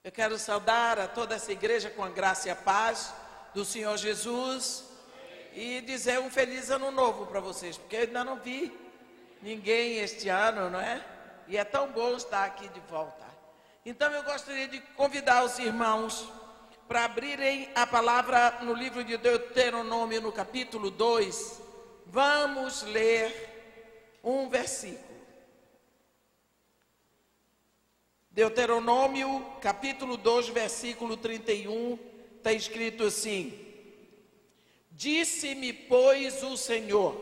Eu quero saudar a toda essa igreja com a graça e a paz do Senhor Jesus e dizer um feliz ano novo para vocês, porque eu ainda não vi ninguém este ano, não é? E é tão bom estar aqui de volta. Então eu gostaria de convidar os irmãos para abrirem a palavra no livro de Deuteronômio, no capítulo 2. Vamos ler um versículo. Deuteronômio, capítulo 2, versículo 31, está escrito assim: Disse-me, pois, o Senhor,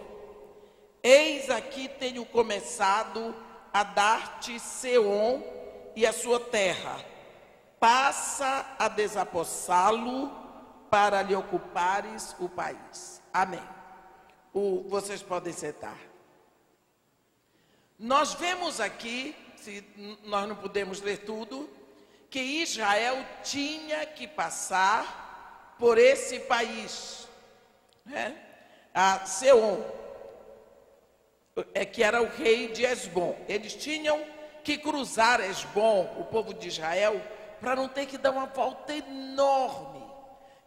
eis aqui tenho começado a dar-te Seom e a sua terra, passa a desapossá-lo para lhe ocupares o país. Amém. Vocês podem sentar. Nós vemos aqui, se nós não podemos ler tudo, que Israel tinha que passar por esse país, né? A Seom, que era o rei de Esbom. Eles tinham que cruzar Esbom, o povo de Israel, para não ter que dar uma volta enorme.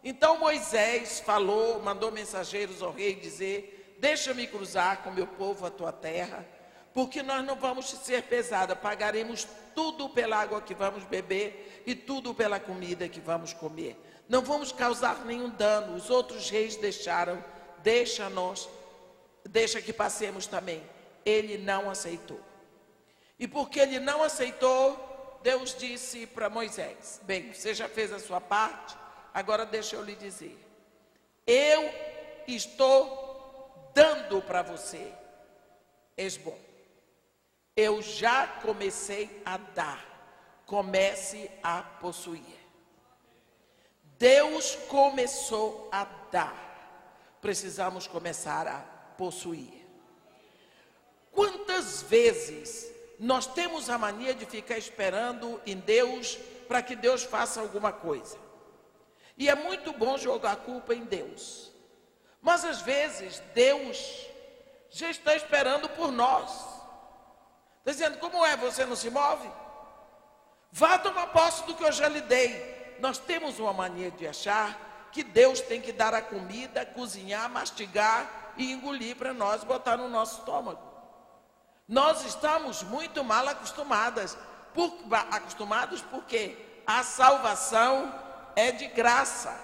Então Moisés mandou mensageiros ao rei dizer: deixa-me cruzar com meu povo a tua terra, porque nós não vamos ser pesada, pagaremos tudo pela água que vamos beber e tudo pela comida que vamos comer. Não vamos causar nenhum dano. Os outros reis deixaram, deixa que passemos também. Ele não aceitou. E porque ele não aceitou, Deus disse para Moisés: bem, você já fez a sua parte, agora deixa eu lhe dizer. Eu estou dando para você Esbom. Eu já comecei a dar, comece a possuir. Deus começou a dar, precisamos começar a possuir. Quantas vezes nós temos a mania de ficar esperando em Deus para que Deus faça alguma coisa? E é muito bom jogar a culpa em Deus, mas às vezes Deus já está esperando por nós. Está dizendo: como é, você não se move? Vá tomar posse do que eu já lhe dei. Nós temos uma mania de achar que Deus tem que dar a comida, cozinhar, mastigar e engolir para nós, botar no nosso estômago. Nós estamos muito mal acostumados porque a salvação é de graça.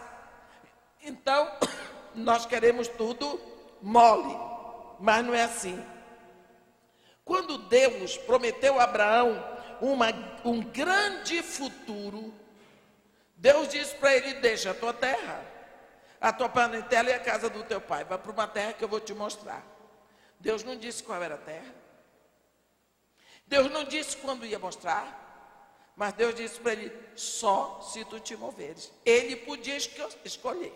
Então, nós queremos tudo mole, mas não é assim. Quando Deus prometeu a Abraão um grande futuro, Deus disse para ele: deixa a tua terra, a tua parentela e a casa do teu pai, vai para uma terra que eu vou te mostrar. Deus não disse qual era a terra, Deus não disse quando ia mostrar, mas Deus disse para ele: só se tu te moveres. Ele podia escolher,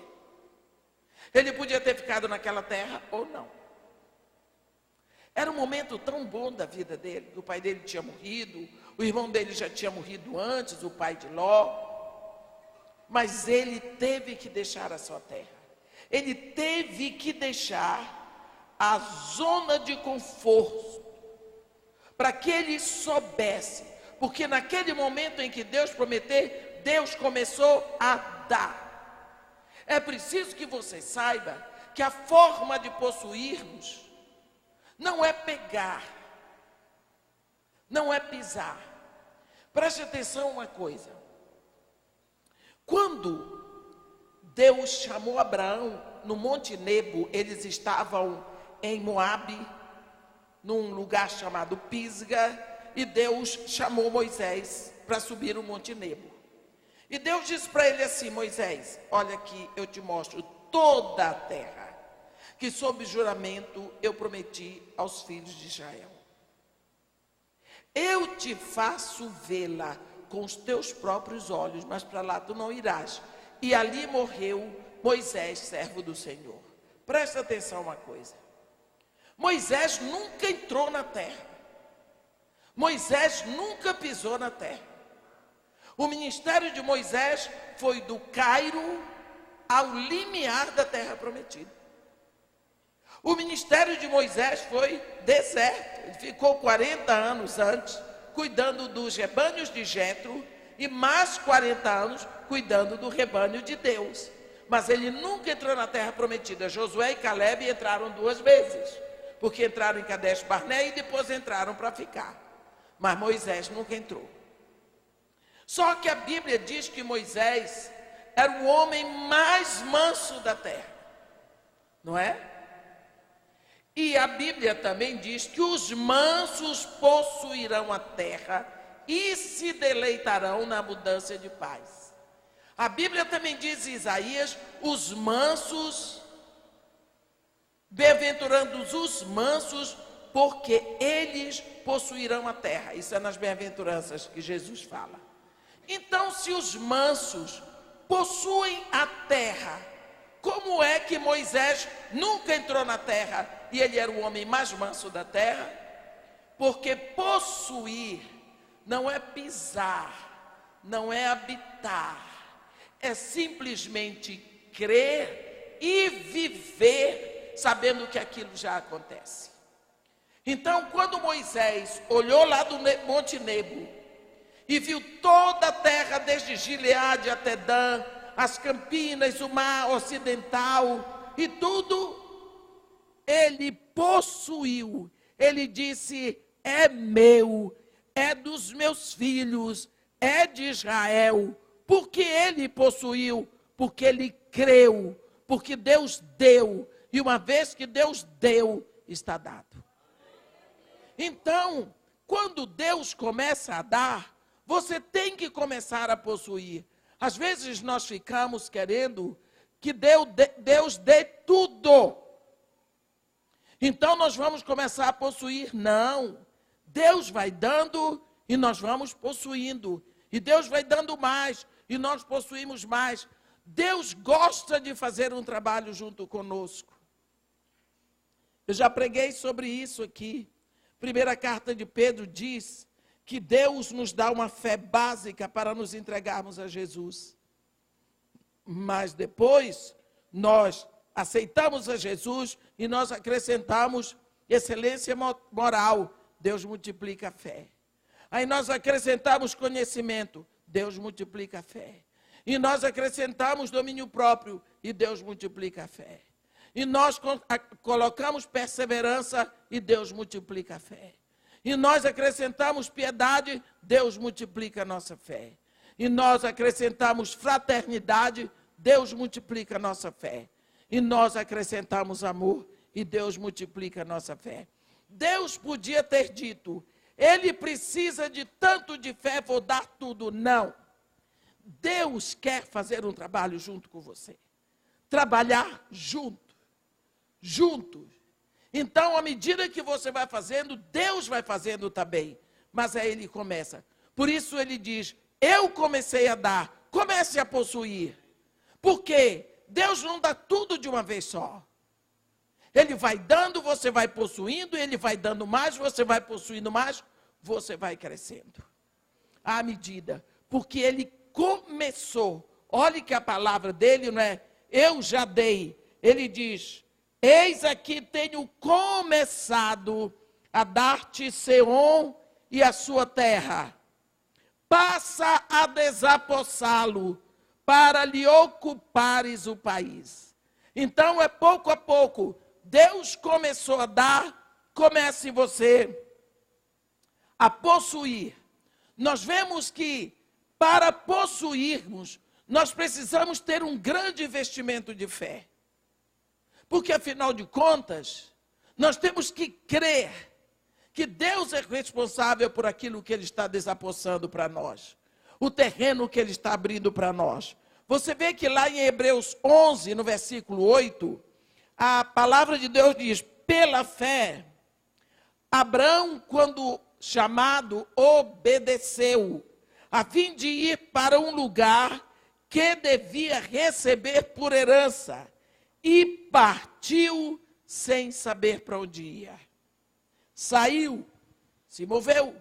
ele podia ter ficado naquela terra ou não. Era um momento tão bom da vida dele, que o pai dele tinha morrido, o irmão dele já tinha morrido antes, o pai de Ló. Mas ele teve que deixar a sua terra. Ele teve que deixar a zona de conforto, para que ele soubesse, porque naquele momento em que Deus prometeu, Deus começou a dar. É preciso que você saiba que a forma de possuirmos não é pegar, não é pisar. Preste atenção uma coisa. Quando Deus chamou Abraão no Monte Nebo, eles estavam em Moabe, num lugar chamado Pisga, e Deus chamou Moisés para subir o Monte Nebo. E Deus disse para ele assim: Moisés, olha aqui, eu te mostro toda a terra que sob juramento eu prometi aos filhos de Israel. Eu te faço vê-la com os teus próprios olhos, mas para lá tu não irás. E ali morreu Moisés, servo do Senhor. Presta atenção a uma coisa. Moisés nunca entrou na terra. Moisés nunca pisou na terra. O ministério de Moisés foi do Cairo ao limiar da terra prometida. O ministério de Moisés foi deserto. Ele ficou 40 anos antes, cuidando dos rebanhos de Jetro e mais 40 anos cuidando do rebanho de Deus. Mas ele nunca entrou na terra prometida. Josué e Caleb entraram 2 vezes, porque entraram em Kadesh Barnea e depois entraram para ficar. Mas Moisés nunca entrou. Só que a Bíblia diz que Moisés era o homem mais manso da terra, não é? E a Bíblia também diz que os mansos possuirão a terra e se deleitarão na abundância de paz. A Bíblia também diz em Isaías, os mansos, bem-aventurados os mansos, porque eles possuirão a terra. Isso é nas bem-aventuranças que Jesus fala. Então, se os mansos possuem a terra, como é que Moisés nunca entrou na terra e ele era o homem mais manso da terra? Porque possuir não é pisar, não é habitar, é simplesmente crer e viver sabendo que aquilo já acontece. Então, quando Moisés olhou lá do Monte Nebo e viu toda a terra, desde Gileade até Dan, as campinas, o mar ocidental e tudo, ele possuiu. Ele disse: é meu, é dos meus filhos, é de Israel. Porque ele possuiu, porque ele creu, porque Deus deu. E uma vez que Deus deu, está dado. Então, quando Deus começa a dar, você tem que começar a possuir. Às vezes nós ficamos querendo que Deus dê tudo. Então nós vamos começar a possuir. Não. Deus vai dando e nós vamos possuindo. E Deus vai dando mais e nós possuímos mais. Deus gosta de fazer um trabalho junto conosco. Eu já preguei sobre isso aqui. Primeira carta de Pedro diz que Deus nos dá uma fé básica para nos entregarmos a Jesus. Mas depois nós aceitamos a Jesus e nós acrescentamos excelência moral. Deus multiplica a fé. Aí nós acrescentamos conhecimento. Deus multiplica a fé. E nós acrescentamos domínio próprio e Deus multiplica a fé. E nós colocamos perseverança e Deus multiplica a fé. E nós acrescentamos piedade, Deus multiplica a nossa fé. E nós acrescentamos fraternidade, Deus multiplica a nossa fé. E nós acrescentamos amor e Deus multiplica a nossa fé. Deus podia ter dito: ele precisa de tanto de fé, vou dar tudo. Não. Deus quer fazer um trabalho junto com você. Trabalhar juntos. Então, à medida que você vai fazendo, Deus vai fazendo também. Mas aí ele começa. Por isso ele diz: eu comecei a dar, comece a possuir. Porque Deus não dá tudo de uma vez só. Ele vai dando, você vai possuindo, ele vai dando mais, você vai possuindo mais, você vai crescendo. À medida, porque ele começou. Olhe que a palavra dele não é eu já dei. Ele diz: eis aqui tenho começado a dar-te Seom e a sua terra. Passa a desapossá-lo, para lhe ocupares o país. Então é pouco a pouco. Deus começou a dar, comece você a possuir. Nós vemos que para possuirmos, nós precisamos ter um grande investimento de fé. Porque, afinal de contas, nós temos que crer que Deus é responsável por aquilo que Ele está desapossando para nós. O terreno que Ele está abrindo para nós. Você vê que lá em Hebreus 11, no versículo 8, a palavra de Deus diz: pela fé, Abraão, quando chamado, obedeceu, a fim de ir para um lugar que devia receber por herança, e partiu sem saber para onde ia. Saiu, se moveu.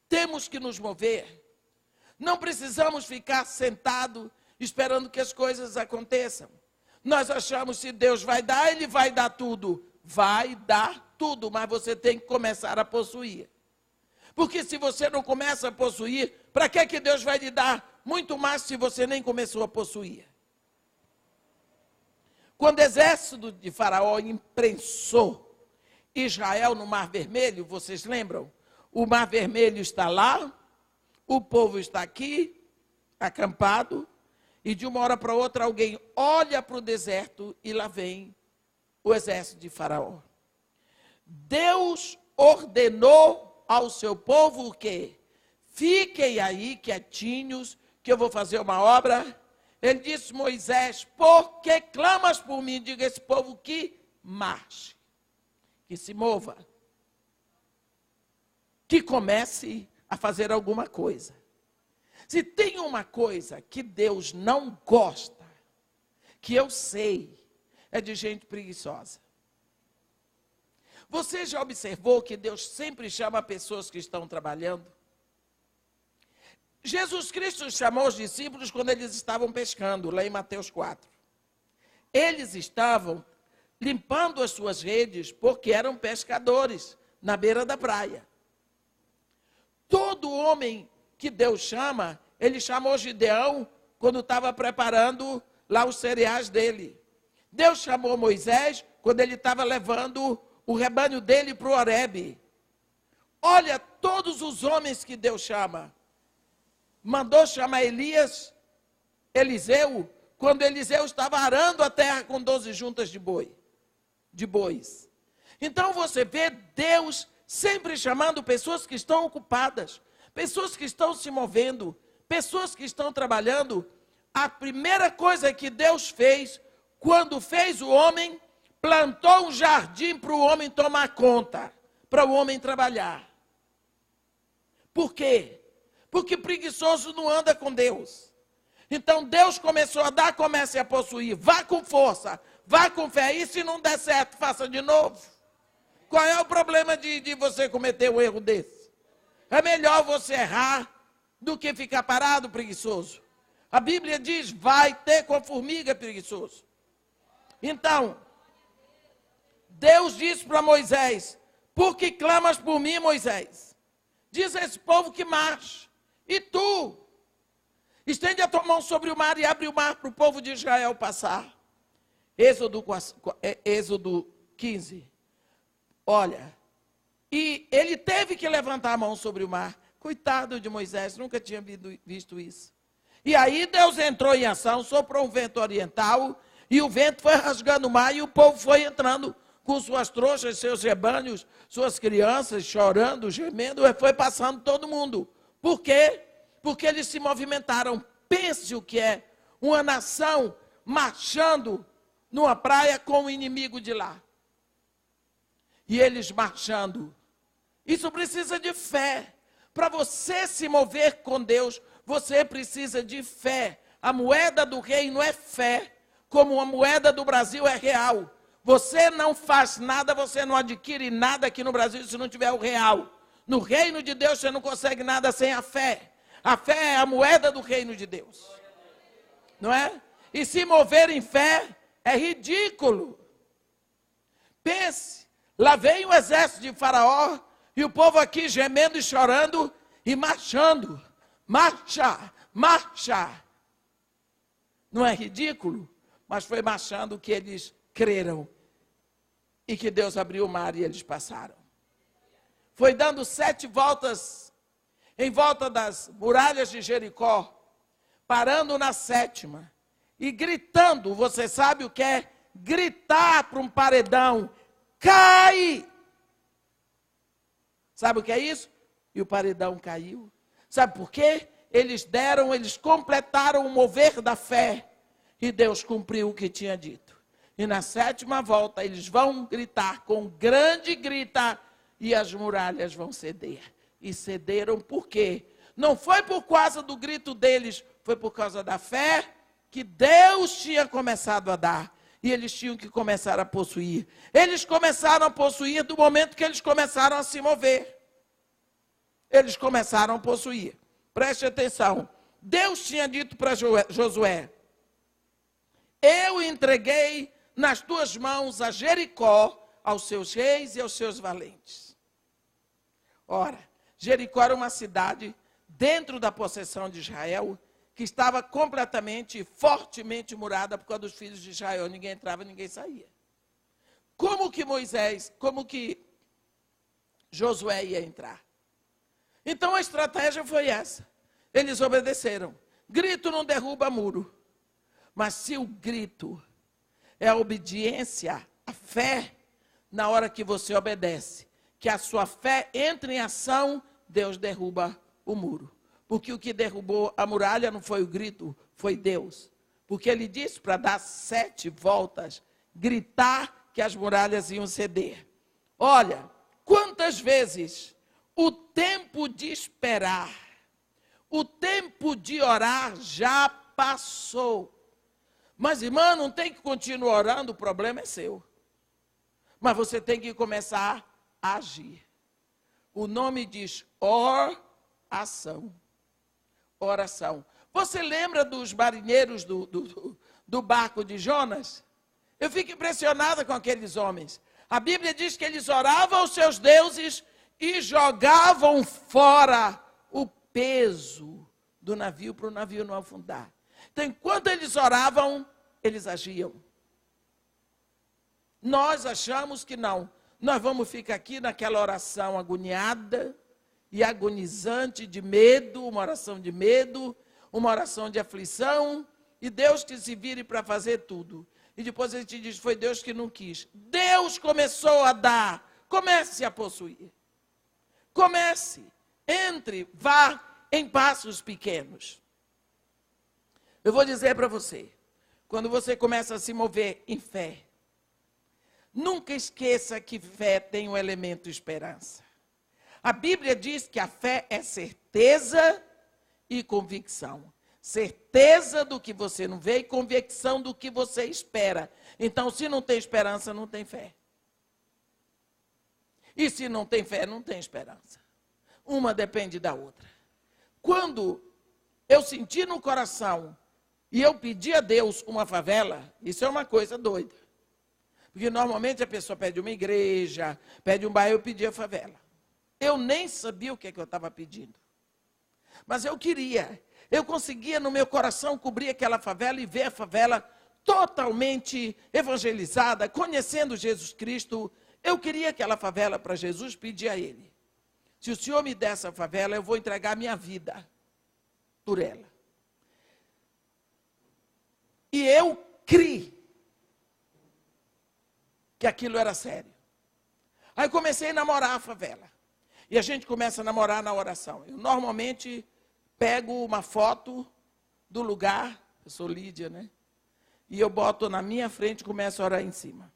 Temos que nos mover. Não precisamos ficar sentados esperando que as coisas aconteçam. Nós achamos que se Deus vai dar, Ele vai dar tudo. Vai dar tudo, mas você tem que começar a possuir. Porque se você não começa a possuir, Para que Deus vai lhe dar muito mais se você nem começou a possuir? Quando o exército de Faraó imprensou Israel no Mar Vermelho, vocês lembram? O Mar Vermelho está lá, o povo está aqui, acampado, e de uma hora para outra alguém olha para o deserto e lá vem o exército de Faraó. Deus ordenou ao seu povo o quê? Fiquem aí quietinhos, que eu vou fazer uma obra. Ele disse, Moisés, por que clamas por mim? Diga a esse povo que marche, que se mova, que comece a fazer alguma coisa. Se tem uma coisa que Deus não gosta, que eu sei, é de gente preguiçosa. Você já observou que Deus sempre chama pessoas que estão trabalhando? Jesus Cristo chamou os discípulos quando eles estavam pescando, lá em Mateus 4. Eles estavam limpando as suas redes porque eram pescadores na beira da praia. Todo homem que Deus chama, ele chamou Gideão quando estava preparando lá os cereais dele. Deus chamou Moisés quando ele estava levando o rebanho dele para o Horebe. Olha, todos os homens que Deus chama. Mandou chamar Eliseu, quando Eliseu estava arando a terra com 12 juntas de bois. Então você vê Deus sempre chamando pessoas que estão ocupadas, pessoas que estão se movendo, pessoas que estão trabalhando. A primeira coisa que Deus fez, quando fez o homem, plantou um jardim para o homem tomar conta, para o homem trabalhar. Por quê? Porque preguiçoso não anda com Deus. Então Deus começou a dar, comece a possuir. Vá com força, vá com fé. E se não der certo, faça de novo. Qual é o problema de você cometer um erro desse? É melhor você errar do que ficar parado, preguiçoso. A Bíblia diz, vai ter com a formiga, preguiçoso. Então, Deus disse para Moisés, por que clamas por mim, Moisés? Diz a esse povo que marche. E tu, estende a tua mão sobre o mar e abre o mar para o povo de Israel passar. Êxodo 15. Olha, e ele teve que levantar a mão sobre o mar. Coitado de Moisés, nunca tinha visto isso. E aí Deus entrou em ação, soprou um vento oriental, e o vento foi rasgando o mar, e o povo foi entrando com suas trouxas, seus rebanhos, suas crianças, chorando, gemendo, e foi passando todo mundo. Por quê? Porque eles se movimentaram. Pense o que é uma nação marchando numa praia com o inimigo de lá. E eles marchando. Isso precisa de fé. Para você se mover com Deus, você precisa de fé. A moeda do reino é fé, como a moeda do Brasil é real. Você não faz nada, você não adquire nada aqui no Brasil se não tiver o real. No reino de Deus você não consegue nada sem a fé. A fé é a moeda do reino de Deus. Não é? E se mover em fé é ridículo. Pense, lá vem o exército de Faraó e o povo aqui gemendo e chorando e marchando. Marcha, marcha. Não é ridículo? Mas foi marchando que eles creram e que Deus abriu o mar e eles passaram. Foi dando 7 voltas em volta das muralhas de Jericó, parando na 7ª e gritando. Você sabe o que é gritar para um paredão? Cai! Sabe o que é isso? E o paredão caiu. Sabe por quê? Eles completaram o mover da fé e Deus cumpriu o que tinha dito. E na 7ª volta eles vão gritar com grande grita e as muralhas vão ceder. E cederam por quê? Não foi por causa do grito deles, foi por causa da fé que Deus tinha começado a dar. E eles tinham que começar a possuir. Eles começaram a possuir do momento que eles começaram a se mover. Eles começaram a possuir. Preste atenção. Deus tinha dito para Josué, eu entreguei nas tuas mãos a Jericó, aos seus reis e aos seus valentes. Ora, Jericó era uma cidade dentro da possessão de Israel, que estava completamente, fortemente murada por causa dos filhos de Israel. Ninguém entrava, ninguém saía. Como que Josué ia entrar? Então a estratégia foi essa. Eles obedeceram. Grito não derruba muro. Mas se o grito é a obediência, a fé, na hora que você obedece, que a sua fé entra em ação, Deus derruba o muro. Porque o que derrubou a muralha não foi o grito, foi Deus. Porque ele disse para dar 7 voltas, gritar que as muralhas iam ceder. Olha, quantas vezes o tempo de esperar, o tempo de orar já passou. Mas, irmã, não tem que continuar orando, o problema é seu. Mas você tem que começar a agir. O nome diz oração. Oração. Você lembra dos marinheiros do barco de Jonas? Eu fico impressionada com aqueles homens. A Bíblia diz que eles oravam aos seus deuses e jogavam fora o peso do navio para o navio não afundar. Então, enquanto eles oravam, eles agiam. Nós achamos que não. Nós vamos ficar aqui naquela oração agoniada e agonizante de medo, uma oração de medo, uma oração de aflição, e Deus que se vire para fazer tudo. E depois a gente diz, foi Deus que não quis. Deus começou a dar. Comece a possuir. Comece, entre, vá em passos pequenos. Eu vou dizer para você, quando você começa a se mover em fé, nunca esqueça que fé tem um elemento esperança. A Bíblia diz que a fé é certeza e convicção. Certeza do que você não vê e convicção do que você espera. Então, se não tem esperança, não tem fé. E se não tem fé, não tem esperança. Uma depende da outra. Quando eu senti no coração e eu pedi a Deus uma favela, isso é uma coisa doida. Porque normalmente a pessoa pede uma igreja, pede um bairro, eu pedi a favela. Eu nem sabia o que eu estava pedindo. Mas eu queria. Eu conseguia no meu coração cobrir aquela favela e ver a favela totalmente evangelizada, conhecendo Jesus Cristo. Eu queria aquela favela para Jesus, pedi a Ele. Se o Senhor me der essa favela, eu vou entregar minha vida por ela. E eu criei que aquilo era sério. Aí comecei a namorar a favela. E a gente começa a namorar na oração. Eu normalmente pego uma foto do lugar, eu sou Lídia, né? E eu boto na minha frente e começo a orar em cima.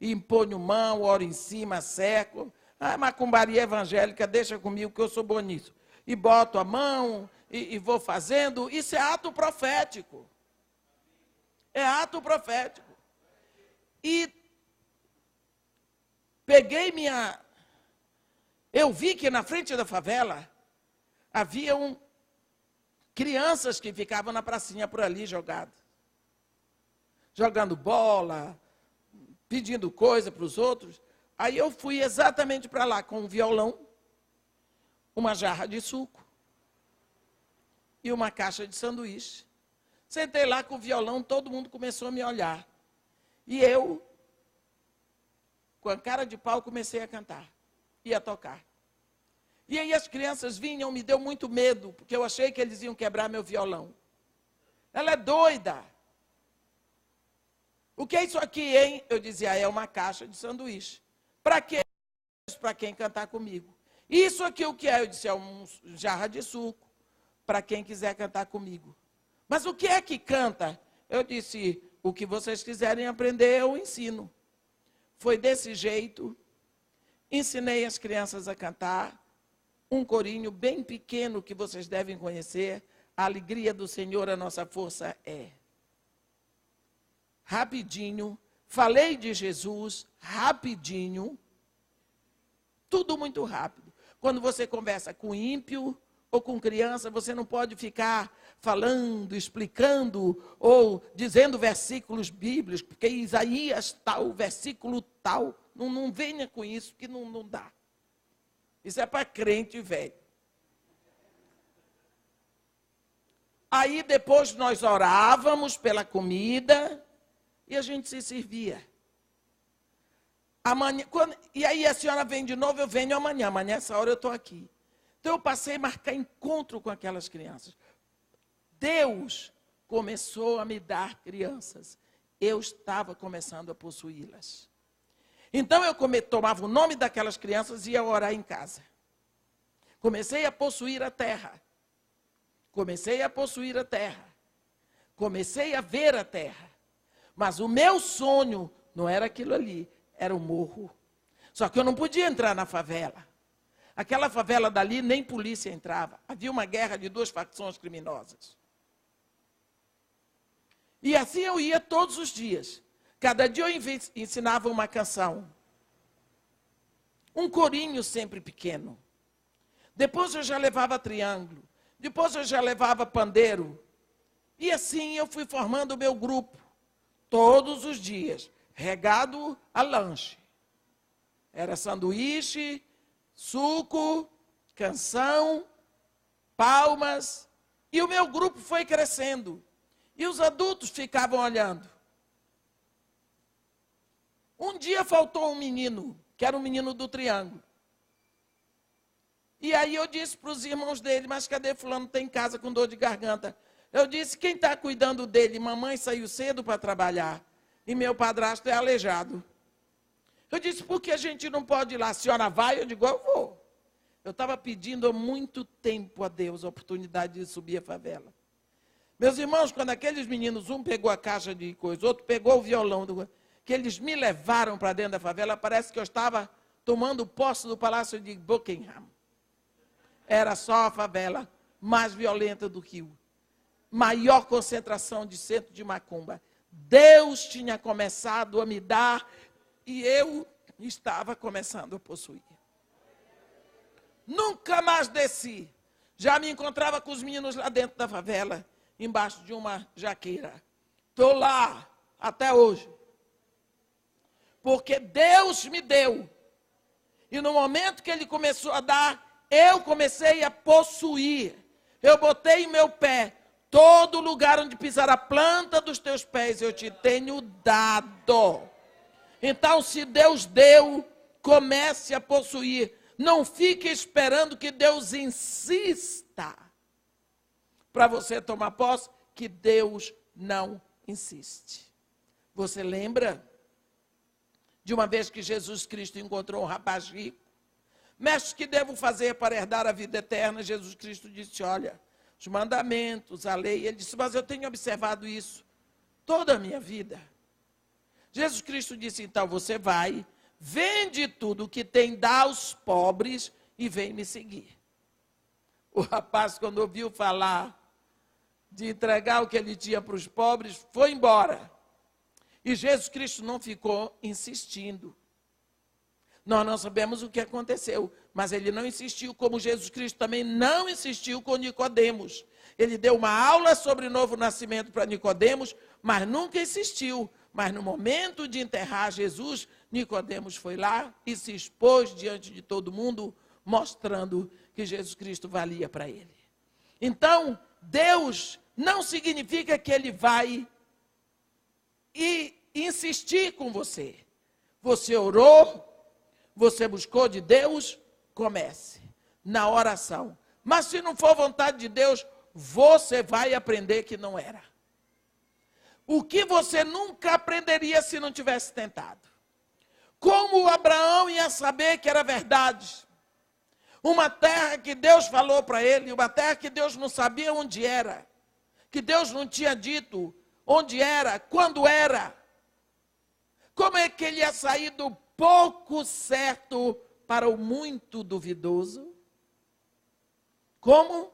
E imponho mão, oro em cima, seco. Ah, macumbaria evangélica, deixa comigo que eu sou bom nisso. E boto a mão e vou fazendo. Isso é ato profético. É ato profético. E peguei minha... Eu vi que na frente da favela haviam crianças que ficavam na pracinha por ali jogadas. Jogando bola, pedindo coisa para os outros. Aí eu fui exatamente para lá com um violão, uma jarra de suco e uma caixa de sanduíche. Sentei lá com o violão, todo mundo começou a me olhar. E eu, com a cara de pau, comecei a cantar e a tocar. E aí as crianças vinham, me deu muito medo, porque eu achei que eles iam quebrar meu violão. Ela é doida. O que é isso aqui, hein? Eu dizia, é uma caixa de sanduíche. Para quê? Para quem cantar comigo. Isso aqui o que é? Eu disse, é uma jarra de suco, para quem quiser cantar comigo. Mas o que é que canta? Eu disse, o que vocês quiserem aprender, eu ensino. Foi desse jeito, ensinei as crianças a cantar, um corinho bem pequeno que vocês devem conhecer, a alegria do Senhor, a nossa força é. Rapidinho, falei de Jesus, rapidinho, tudo muito rápido. Quando você conversa com ímpio ou com criança, você não pode ficar falando, explicando ou dizendo versículos bíblicos, porque Isaías tal, versículo tal. Não venha com isso, que não dá. Isso é para crente velho. Aí depois nós orávamos pela comida e a gente se servia. Amanhã, e aí a senhora vem de novo, eu venho amanhã. Amanhã, essa hora eu estou aqui. Então eu passei a marcar encontro com aquelas crianças. Deus começou a me dar crianças. Eu estava começando a possuí-las. Então eu tomava o nome daquelas crianças e ia orar em casa. Comecei a possuir a terra. Comecei a possuir a terra. Comecei a ver a terra. Mas o meu sonho não era aquilo ali, era o morro. Só que eu não podia entrar na favela. Aquela favela dali nem polícia entrava. Havia uma guerra de 2 facções criminosas. E assim eu ia todos os dias. Cada dia eu ensinava uma canção. Um corinho sempre pequeno. Depois eu já levava triângulo. Depois eu já levava pandeiro. E assim eu fui formando o meu grupo. Todos os dias. Regado a lanche. Era sanduíche, suco, canção, palmas. E o meu grupo foi crescendo. E os adultos ficavam olhando. Um dia faltou um menino, que era um menino do triângulo. E aí eu disse para os irmãos dele, mas cadê fulano? Tem em casa com dor de garganta. Eu disse, quem está cuidando dele? Mamãe saiu cedo para trabalhar. E meu padrasto é aleijado. Eu disse, por que a gente não pode ir lá? A senhora vai? Eu digo, eu vou. Eu estava pedindo há muito tempo a Deus a oportunidade de subir a favela. Meus irmãos, quando aqueles meninos, um pegou a caixa de coisa, outro pegou o violão, que eles me levaram para dentro da favela, parece que eu estava tomando posse do Palácio de Buckingham. Era só a favela mais violenta do Rio. Maior concentração de centro de macumba. Deus tinha começado a me dar e eu estava começando a possuir. Nunca mais desci. Já me encontrava com os meninos lá dentro da favela, embaixo de uma jaqueira. Estou lá até hoje. Porque Deus me deu. E no momento que Ele começou a dar, eu comecei a possuir. Eu botei em meu pé. Todo lugar onde pisar a planta dos teus pés, eu te tenho dado. Então, se Deus deu, comece a possuir. Não fique esperando que Deus insista para você tomar posse, que Deus não insiste. Você lembra de uma vez que Jesus Cristo encontrou um rapaz rico? Mestre, o que devo fazer para herdar a vida eterna? Jesus Cristo disse, olha, os mandamentos, a lei. Ele disse, mas eu tenho observado isso toda a minha vida. Jesus Cristo disse, então você vai, vende tudo o que tem, dá aos pobres e vem me seguir. O rapaz, quando ouviu falar de entregar o que ele tinha para os pobres, foi embora. E Jesus Cristo não ficou insistindo. Nós não sabemos o que aconteceu, mas ele não insistiu, como Jesus Cristo também não insistiu com Nicodemos. Ele deu uma aula sobre o novo nascimento para Nicodemos, mas nunca insistiu. Mas no momento de enterrar Jesus, Nicodemos foi lá e se expôs diante de todo mundo, mostrando que Jesus Cristo valia para ele. Então, Deus não significa que Ele vai insistir com você. Você orou, você buscou de Deus, comece na oração. Mas se não for vontade de Deus, você vai aprender que não era. O que você nunca aprenderia se não tivesse tentado. Como Abraão ia saber que era verdade? Uma terra que Deus falou para ele, uma terra que Deus não sabia onde era, que Deus não tinha dito onde era, quando era. Como é que ele ia sair do pouco certo para o muito duvidoso? Como?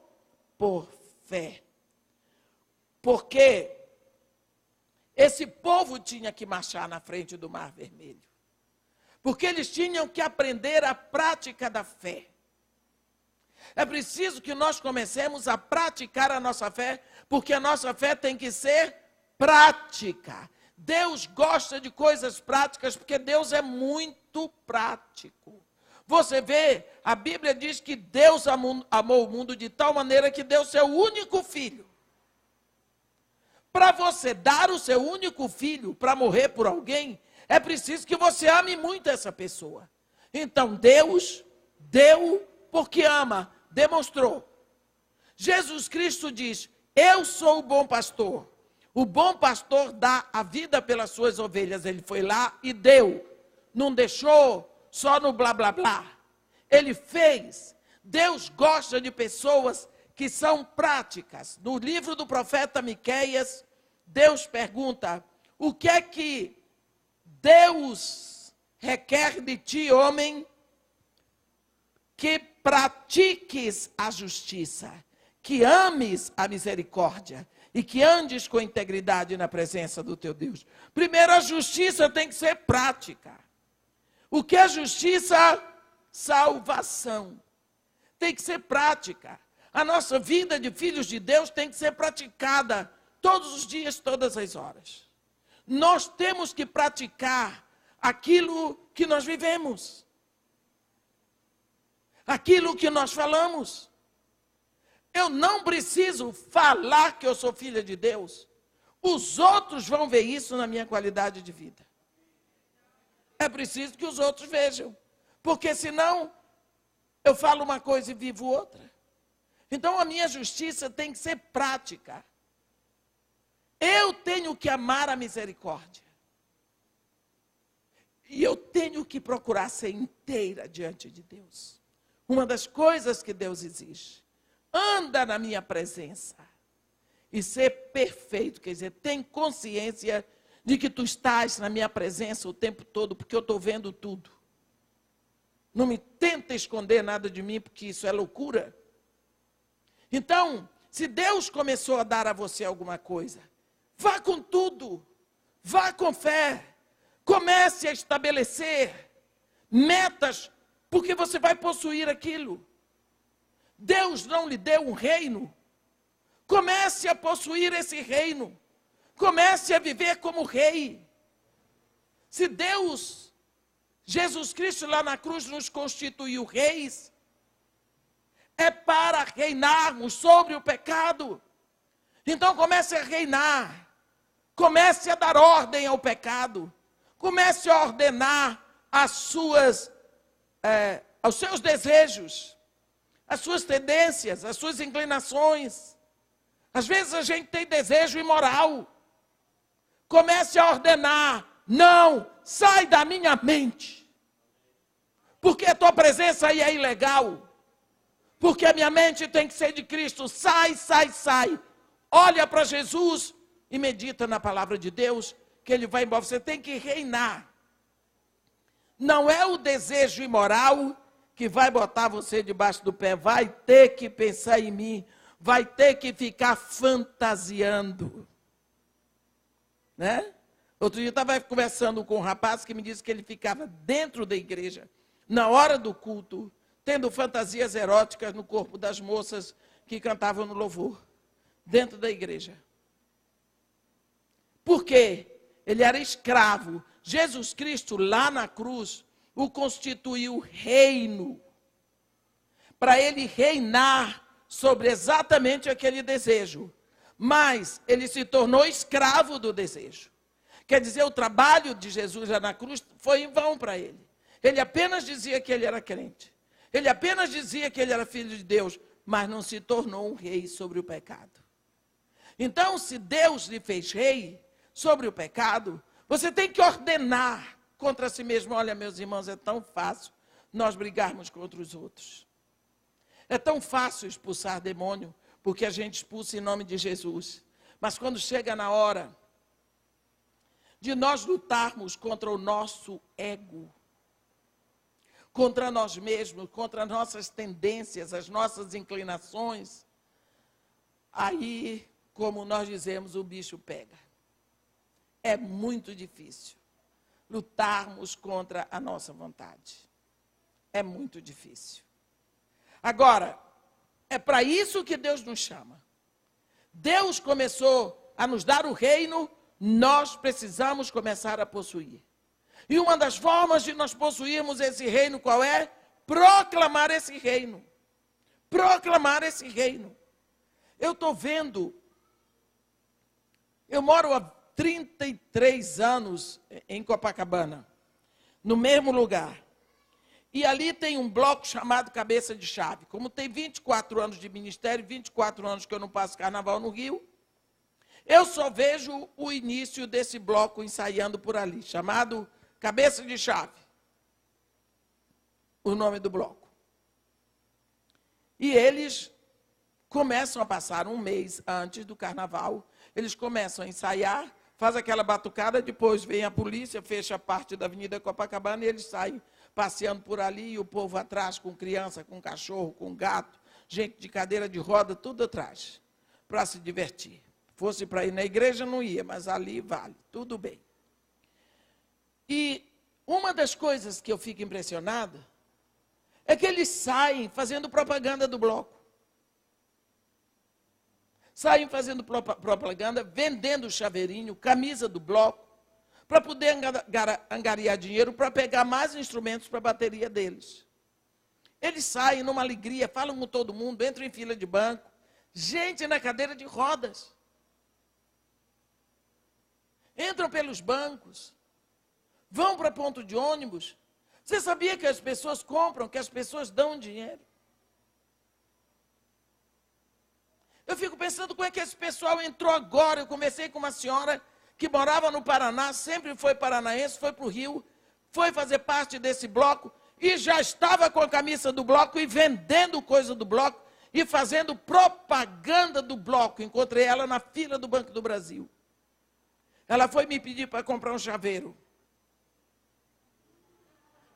Por fé. Porque esse povo tinha que marchar na frente do Mar Vermelho. Porque eles tinham que aprender a prática da fé. É preciso que nós comecemos a praticar a nossa fé, porque a nossa fé tem que ser prática. Deus gosta de coisas práticas, porque Deus é muito prático. Você vê, a Bíblia diz que Deus amou o mundo de tal maneira que deu seu único filho. Para você dar o seu único filho para morrer por alguém, é preciso que você ame muito essa pessoa. Então Deus deu porque ama, demonstrou. Jesus Cristo diz: eu sou o bom pastor. O bom pastor dá a vida pelas suas ovelhas. Ele foi lá e deu. Não deixou só no blá blá blá. Ele fez. Deus gosta de pessoas que são práticas. No livro do profeta Miqueias, Deus pergunta: o que é que Deus requer de ti, homem? Que pratiques a justiça, que ames a misericórdia e que andes com integridade na presença do teu Deus. Primeiro, a justiça tem que ser prática. O que é justiça? Salvação. Tem que ser prática. A nossa vida de filhos de Deus tem que ser praticada todos os dias, todas as horas. Nós temos que praticar aquilo que nós vivemos. Aquilo que nós falamos. Eu não preciso falar que eu sou filha de Deus. Os outros vão ver isso na minha qualidade de vida. É preciso que os outros vejam. Porque senão, eu falo uma coisa e vivo outra. Então a minha justiça tem que ser prática. Eu tenho que amar a misericórdia. E eu tenho que procurar ser inteira diante de Deus. Uma das coisas que Deus exige. Anda na minha presença. E ser perfeito, quer dizer, tem consciência de que tu estás na minha presença o tempo todo, porque eu estou vendo tudo. Não me tenta esconder nada de mim, porque isso é loucura. Então, se Deus começou a dar a você alguma coisa, vá com tudo, vá com fé, comece a estabelecer metas, porque você vai possuir aquilo. Deus não lhe deu um reino, comece a possuir esse reino, comece a viver como rei. Se Deus, Jesus Cristo lá na cruz nos constituiu reis, é para reinarmos sobre o pecado. Então comece a reinar, comece a dar ordem ao pecado, comece a ordenar aos seus desejos, as suas tendências, as suas inclinações. Às vezes a gente tem desejo imoral. Comece a ordenar: não, sai da minha mente, porque a tua presença aí é ilegal. Porque a minha mente tem que ser de Cristo. Sai, sai, sai. Olha para Jesus e medita na palavra de Deus, que Ele vai embora. Você tem que reinar. Não é o desejo imoral que vai botar você debaixo do pé. Vai ter que pensar em mim. Vai ter que ficar fantasiando. Né? Outro dia eu estava conversando com um rapaz que me disse que ele ficava dentro da igreja, na hora do culto, tendo fantasias eróticas no corpo das moças que cantavam no louvor, dentro da igreja. Por quê? Ele era escravo. Jesus Cristo, lá na cruz, o constituiu reino, para ele reinar sobre exatamente aquele desejo. Mas ele se tornou escravo do desejo. Quer dizer, o trabalho de Jesus lá na cruz foi em vão para ele. Ele apenas dizia que ele era crente. Ele apenas dizia que ele era filho de Deus, mas não se tornou um rei sobre o pecado. Então, se Deus lhe fez rei sobre o pecado, você tem que ordenar contra si mesmo. Olha, meus irmãos, é tão fácil nós brigarmos contra os outros. É tão fácil expulsar demônio, porque a gente expulsa em nome de Jesus. Mas quando chega na hora de nós lutarmos contra o nosso ego, contra nós mesmos, contra as nossas tendências, as nossas inclinações, aí, como nós dizemos, o bicho pega. É muito difícil lutarmos contra a nossa vontade. É muito difícil. Agora, é para isso que Deus nos chama. Deus começou a nos dar o reino, nós precisamos começar a possuir. E uma das formas de nós possuirmos esse reino, qual é? Proclamar esse reino. Proclamar esse reino. Eu estou vendo Eu moro há 33 anos em Copacabana, no mesmo lugar. E ali tem um bloco chamado Cabeça de Chave. Como tem 24 anos de ministério, 24 anos que eu não passo carnaval no Rio, eu só vejo o início desse bloco ensaiando por ali, chamado Cabeça de Chave, o nome do bloco. E eles começam a passar um mês antes do carnaval, eles começam a ensaiar, faz aquela batucada, depois vem a polícia, fecha a parte da Avenida Copacabana e eles saem passeando por ali, e o povo atrás, com criança, com cachorro, com gato, gente de cadeira de roda, tudo atrás, para se divertir. Fosse para ir na igreja, não ia, mas ali vale, tudo bem. E uma das coisas que eu fico impressionada é que eles saem fazendo propaganda do bloco. Saem fazendo propaganda, vendendo chaveirinho, camisa do bloco, para poder angariar dinheiro, para pegar mais instrumentos para a bateria deles. Eles saem numa alegria, falam com todo mundo, entram em fila de banco, gente na cadeira de rodas. Entram pelos bancos, vão para ponto de ônibus. Você sabia que as pessoas compram, que as pessoas dão dinheiro? Eu fico pensando como é que esse pessoal entrou agora. Eu conversei com uma senhora que morava no Paraná, sempre foi paranaense, foi para o Rio, foi fazer parte desse bloco e já estava com a camisa do bloco e vendendo coisa do bloco e fazendo propaganda do bloco. Encontrei ela na fila do Banco do Brasil. Ela foi me pedir para comprar um chaveiro.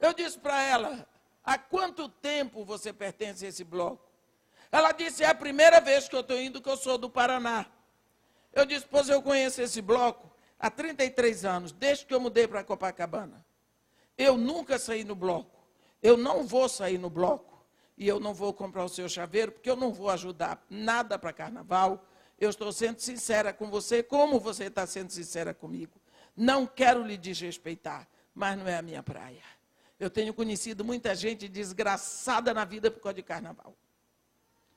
Eu disse para ela, há quanto tempo você pertence a esse bloco? Ela disse, é a primeira vez que eu estou indo, que eu sou do Paraná. Eu disse, pois eu conheço esse bloco há 33 anos, desde que eu mudei para Copacabana. Eu nunca saí no bloco. Eu não vou sair no bloco. E eu não vou comprar o seu chaveiro, porque eu não vou ajudar nada para carnaval. Eu estou sendo sincera com você, como você está sendo sincera comigo. Não quero lhe desrespeitar, mas não é a minha praia. Eu tenho conhecido muita gente desgraçada na vida por causa de carnaval.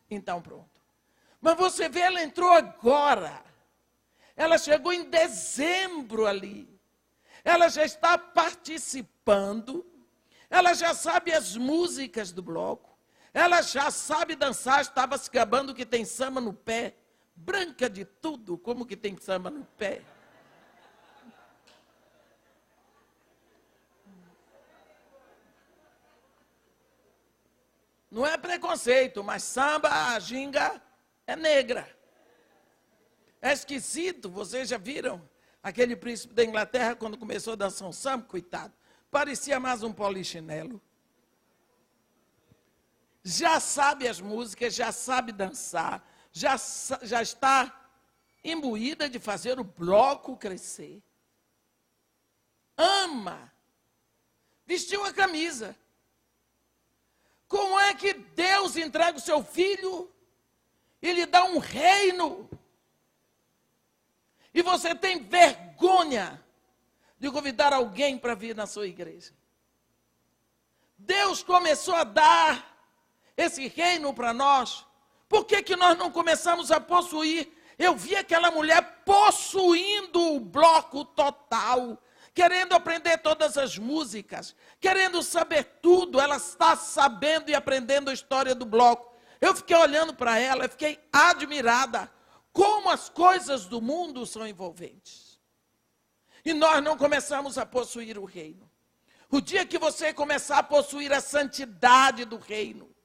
Então, pronto. Mas você vê, ela entrou agora. Ela chegou em dezembro ali. Ela já está participando. Ela já sabe as músicas do bloco. Ela já sabe dançar. Estava se gabando que tem samba no pé. Branca de tudo, como que tem samba no pé? Não é preconceito, mas samba, a ginga é negra. É esquisito, vocês já viram aquele príncipe da Inglaterra quando começou a dançar um samba, coitado, parecia mais um polichinelo. Já sabe as músicas, já sabe dançar, já está imbuída de fazer o bloco crescer. Ama, vestiu a camisa. Como é que Deus entrega o seu filho e lhe dá um reino? E você tem vergonha de convidar alguém para vir na sua igreja. Deus começou a dar esse reino para nós. Por que que nós não começamos a possuir? Eu vi aquela mulher possuindo o bloco total, querendo aprender todas as músicas, querendo saber tudo. Ela está sabendo e aprendendo a história do bloco. Eu fiquei olhando para ela, eu fiquei admirada como as coisas do mundo são envolventes. E nós não começamos a possuir o reino. O dia que você começar a possuir a santidade do reino,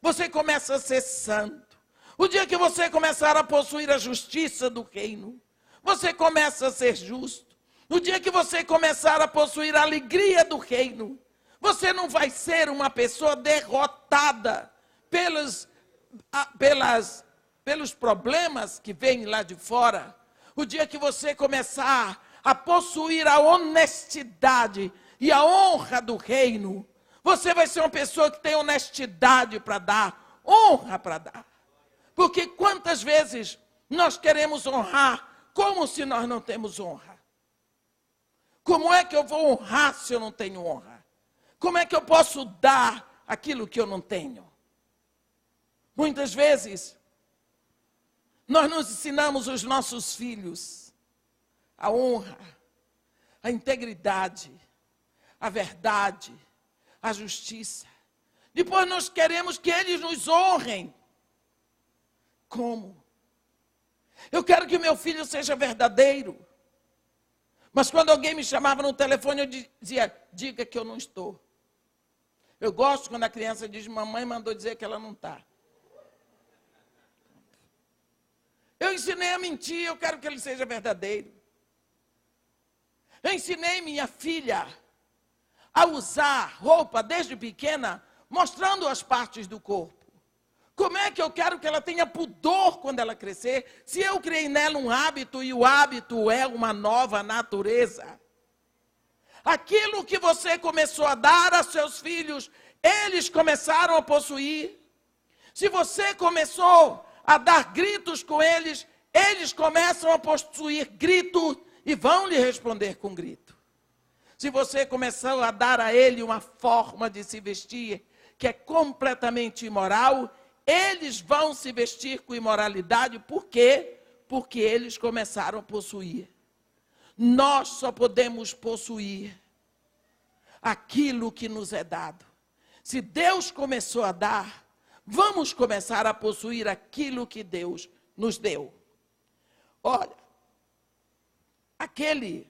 você começa a ser santo. O dia que você começar a possuir a justiça do reino, você começa a ser justo. No dia que você começar a possuir a alegria do reino, você não vai ser uma pessoa derrotada pelos problemas que vêm lá de fora. O dia que você começar a possuir a honestidade e a honra do reino, você vai ser uma pessoa que tem honestidade para dar, honra para dar. Porque quantas vezes nós queremos honrar como se nós não temos honra? Como é que eu vou honrar se eu não tenho honra? Como é que eu posso dar aquilo que eu não tenho? Muitas vezes, Nós nos ensinamos os nossos filhos a honra, a integridade, a verdade, a justiça. Depois nós queremos que eles nos honrem. Como? Eu quero que o meu filho seja verdadeiro. Mas quando alguém me chamava no telefone, eu dizia, diga que eu não estou. Eu gosto quando a criança diz, mamãe mandou dizer que ela não está. Eu ensinei a mentir, eu quero que ele seja verdadeiro. Eu ensinei minha filha a usar roupa desde pequena, mostrando as partes do corpo. Como é que eu quero que ela tenha pudor quando ela crescer, se eu criei nela um hábito e o hábito é uma nova natureza? Aquilo que você começou a dar a seus filhos, eles começaram a possuir. Se você começou a dar gritos com eles, eles começam a possuir grito e vão lhe responder com grito. Se você começou a dar a ele uma forma de se vestir que é completamente imoral, eles vão se vestir com imoralidade. Por quê? Porque eles começaram a possuir. Nós só podemos possuir aquilo que nos é dado. Se Deus começou a dar, vamos começar a possuir aquilo que Deus nos deu. Olha, aquele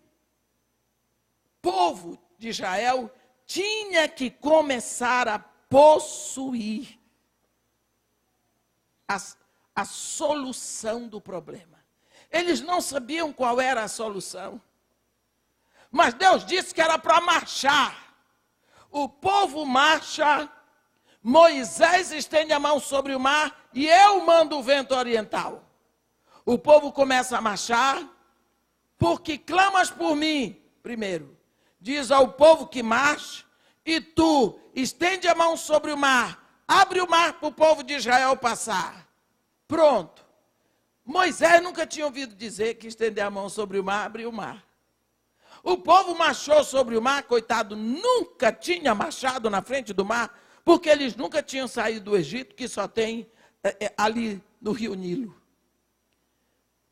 povo de Israel tinha que começar a possuir a solução do problema. Eles não sabiam qual era a solução. Mas Deus disse que era para marchar. O povo marcha, Moisés estende a mão sobre o mar e eu mando o vento oriental. O povo começa a marchar, porque clamas por mim, primeiro. Diz ao povo que marche, e tu estende a mão sobre o mar, abre o mar para o povo de Israel passar. Pronto. Moisés nunca tinha ouvido dizer que estender a mão sobre o mar, abrir o mar. O povo marchou sobre o mar, coitado, nunca tinha marchado na frente do mar, porque eles nunca tinham saído do Egito, que só tem ali no Rio Nilo.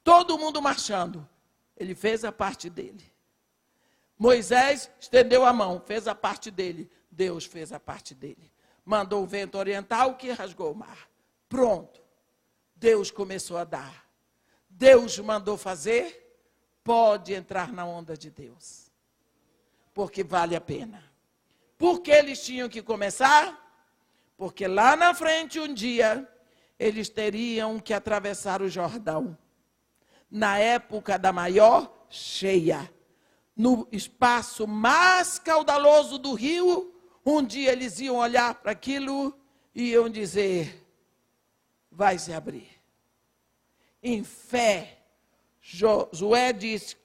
Todo mundo marchando. Ele fez a parte dele. Moisés estendeu a mão, fez a parte dele. Deus fez a parte dele. Mandou o vento oriental que rasgou o mar. Pronto. Deus começou a dar. Deus mandou fazer. Pode entrar na onda de Deus. Porque vale a pena. Por que eles tinham que começar? Porque lá na frente, um dia, eles teriam que atravessar o Jordão. Na época da maior cheia. No espaço mais caudaloso do rio, um dia eles iam olhar para aquilo e iam dizer, vai se abrir. Em fé, Josué disse,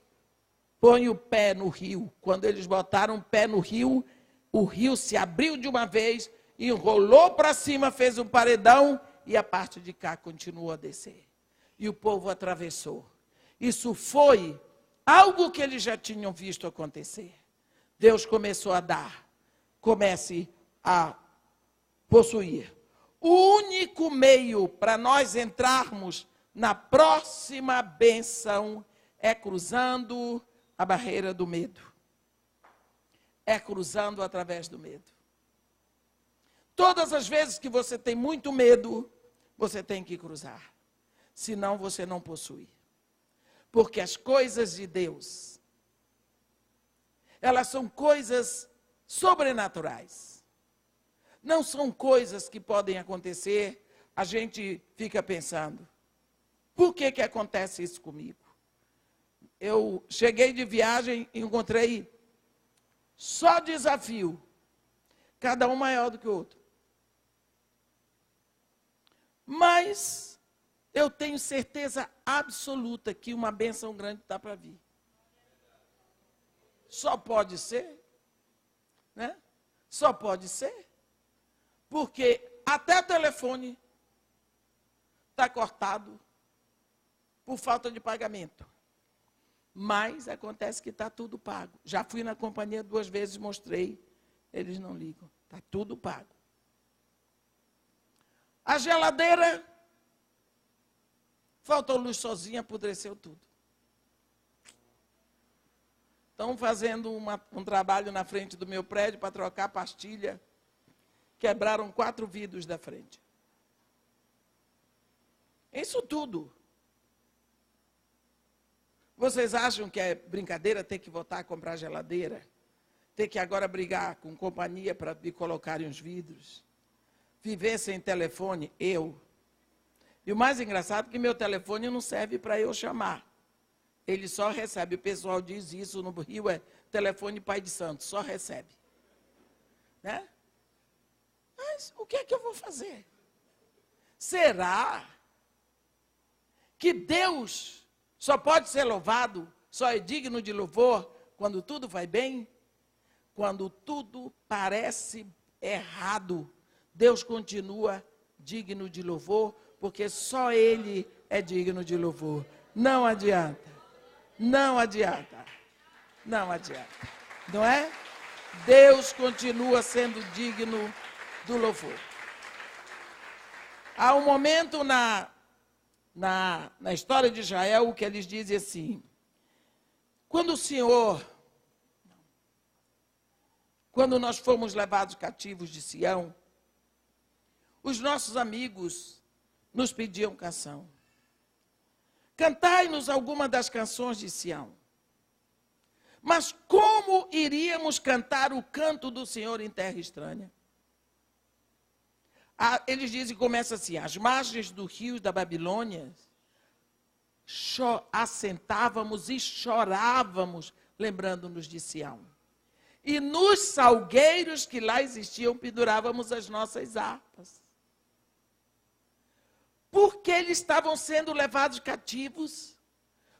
põe o pé no rio. Quando eles botaram o pé no rio, o rio se abriu de uma vez, enrolou para cima, fez um paredão e a parte de cá continuou a descer. E o povo atravessou. Isso foi algo que eles já tinham visto acontecer. Deus começou a dar. Comece a possuir. O único meio para nós entrarmos na próxima bênção é cruzando a barreira do medo. É cruzando através do medo. Todas as vezes que você tem muito medo, você tem que cruzar. Senão você não possui. Porque as coisas de Deus, elas são coisas sobrenaturais. Não são coisas que podem acontecer, a gente fica pensando, por que acontece isso comigo? Eu cheguei de viagem e encontrei só desafio, cada um maior do que o outro. Mas eu tenho certeza absoluta que uma bênção grande está para vir. Só pode ser, né? Só pode ser, porque até o telefone está cortado por falta de pagamento. Mas acontece que está tudo pago. Já fui na companhia 2 vezes, mostrei, eles não ligam. Está tudo pago. A geladeira Faltou luz sozinha, apodreceu tudo. Estão fazendo um trabalho na frente do meu prédio para trocar pastilha. Quebraram 4 vidros da frente. Isso tudo. Vocês acham que é brincadeira ter que voltar a comprar geladeira? Ter que agora brigar com companhia para me colocarem os vidros? Viver sem telefone? Eu. E o mais engraçado é que meu telefone não serve para eu chamar. Ele só recebe. O pessoal diz isso no Rio, é telefone Pai de Santo, só recebe. Né? Mas o que é que eu vou fazer? Será que Deus só pode ser louvado, só é digno de louvor, quando tudo vai bem? Quando tudo parece errado, Deus continua digno de louvor, porque só Ele é digno de louvor. Não adianta. Não adianta. Não adianta. Não é? Deus continua sendo digno do louvor. Há um momento na história de Israel que eles dizem assim: quando nós fomos levados cativos de Sião, os nossos amigos nos pediam canção. Cantai-nos alguma das canções de Sião. Mas como iríamos cantar o canto do Senhor em terra estranha? Eles dizem, começa assim: às margens do rio da Babilônia, assentávamos e chorávamos, lembrando-nos de Sião. E nos salgueiros que lá existiam, pendurávamos as nossas harpas. Porque eles estavam sendo levados cativos,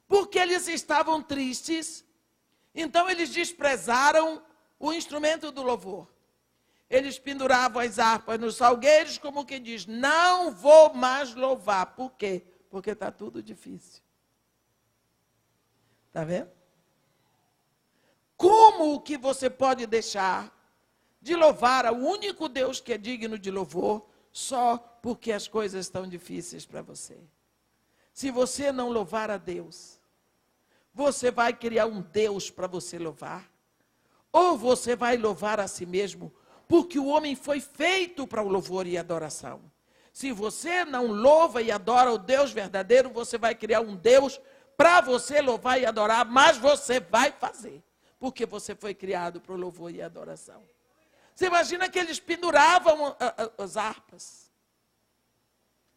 porque eles estavam tristes, então eles desprezaram o instrumento do louvor. Eles penduravam as harpas nos salgueiros, como quem diz, não vou mais louvar. Por quê? Porque está tudo difícil. Está vendo? Como que você pode deixar de louvar ao único Deus que é digno de louvor, só porque as coisas estão difíceis para você? Se você não louvar a Deus, você vai criar um Deus para você louvar? Ou você vai louvar a si mesmo? Porque o homem foi feito para o louvor e adoração. Se você não louva e adora o Deus verdadeiro, você vai criar um Deus para você louvar e adorar, mas você vai fazer, porque você foi criado para o louvor e adoração. Você imagina que eles penduravam as harpas.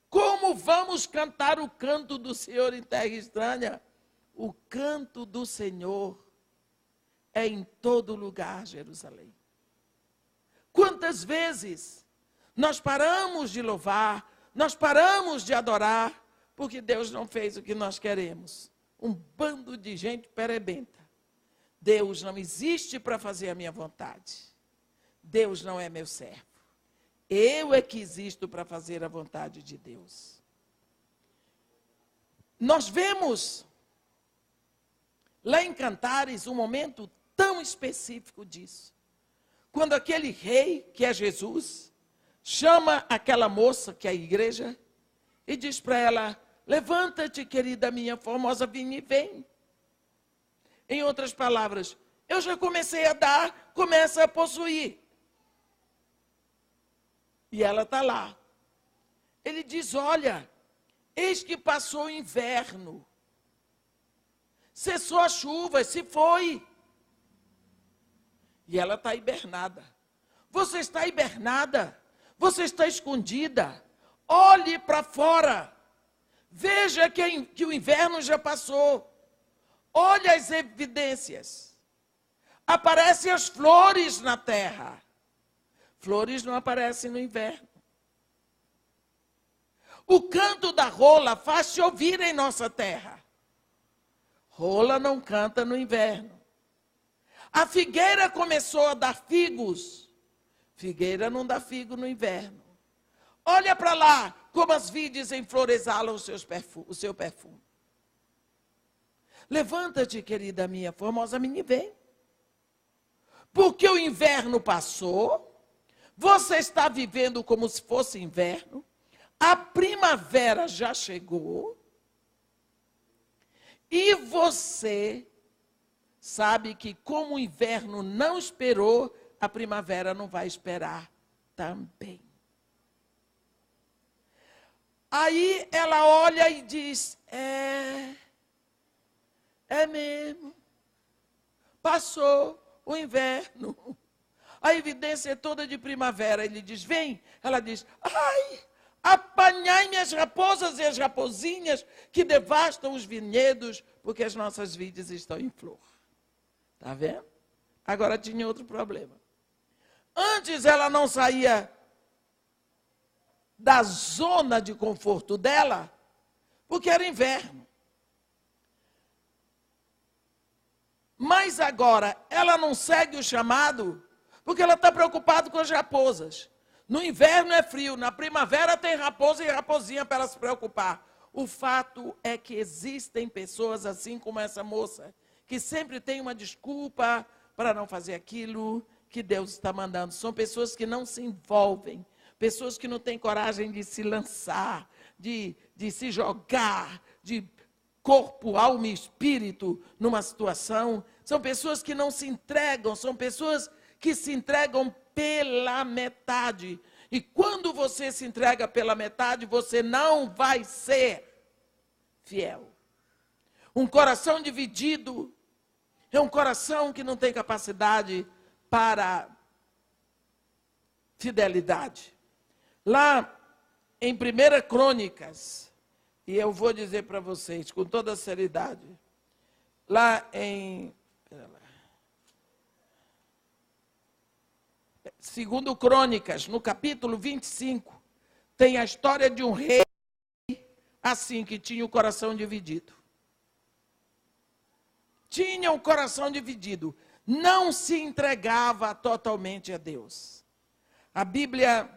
Como vamos cantar o canto do Senhor em terra estranha? O canto do Senhor é em todo lugar, Jerusalém. Quantas vezes nós paramos de louvar, nós paramos de adorar, porque Deus não fez o que nós queremos. Um bando de gente perebenta. Deus não existe para fazer a minha vontade. Deus não é meu servo. Eu é que existo para fazer a vontade de Deus. Nós vemos lá em Cantares um momento tão específico disso. Quando aquele rei, que é Jesus, chama aquela moça, que é a igreja, e diz para ela, levanta-te, querida minha formosa, vinha e vem. Em outras palavras, eu já comecei a dar, começa a possuir. E ela está lá. Ele diz, olha, eis que passou o inverno. Cessou a chuva, se foi. E ela está hibernada. Você está hibernada. Você está escondida. Olhe para fora. Veja que o inverno já passou. Olhe as evidências. Aparecem as flores na terra. Flores não aparecem no inverno. O canto da rola faz-se ouvir em nossa terra. Rola não canta no inverno. A figueira começou a dar figos. Figueira não dá figo no inverno. Olha para lá, como as vides em flor exalam o seu perfume. Levanta-te, querida minha, formosa minha, e vem. Porque o inverno passou, você está vivendo como se fosse inverno, a primavera já chegou, E você sabe que como o inverno não esperou, a primavera não vai esperar também. Aí ela olha e diz, é mesmo. Passou o inverno. A evidência é toda de primavera. Ele diz, vem. Ela diz, ai, apanhai-me as raposas e as raposinhas que devastam os vinhedos, porque as nossas vides estão em flor. Está vendo? Agora tinha outro problema. Antes ela não saía da zona de conforto dela, porque era inverno. Mas agora ela não segue o chamado, porque ela está preocupada com as raposas. No inverno é frio, na primavera tem raposa e raposinha para ela se preocupar. O fato é que existem pessoas assim como essa moça, que sempre tem uma desculpa para não fazer aquilo que Deus está mandando. São pessoas que não se envolvem, pessoas que não têm coragem de se lançar, de se jogar, de corpo, alma e espírito numa situação. São pessoas que não se entregam, são pessoas que se entregam pela metade. E quando você se entrega pela metade, você não vai ser fiel. Um coração dividido é um coração que não tem capacidade para fidelidade. Lá em 1 Crônicas, e eu vou dizer para vocês com toda a seriedade, lá em 2 Crônicas, no capítulo 25, tem a história de um rei assim, que tinha o coração dividido. Tinha o coração dividido, não se entregava totalmente a Deus. A Bíblia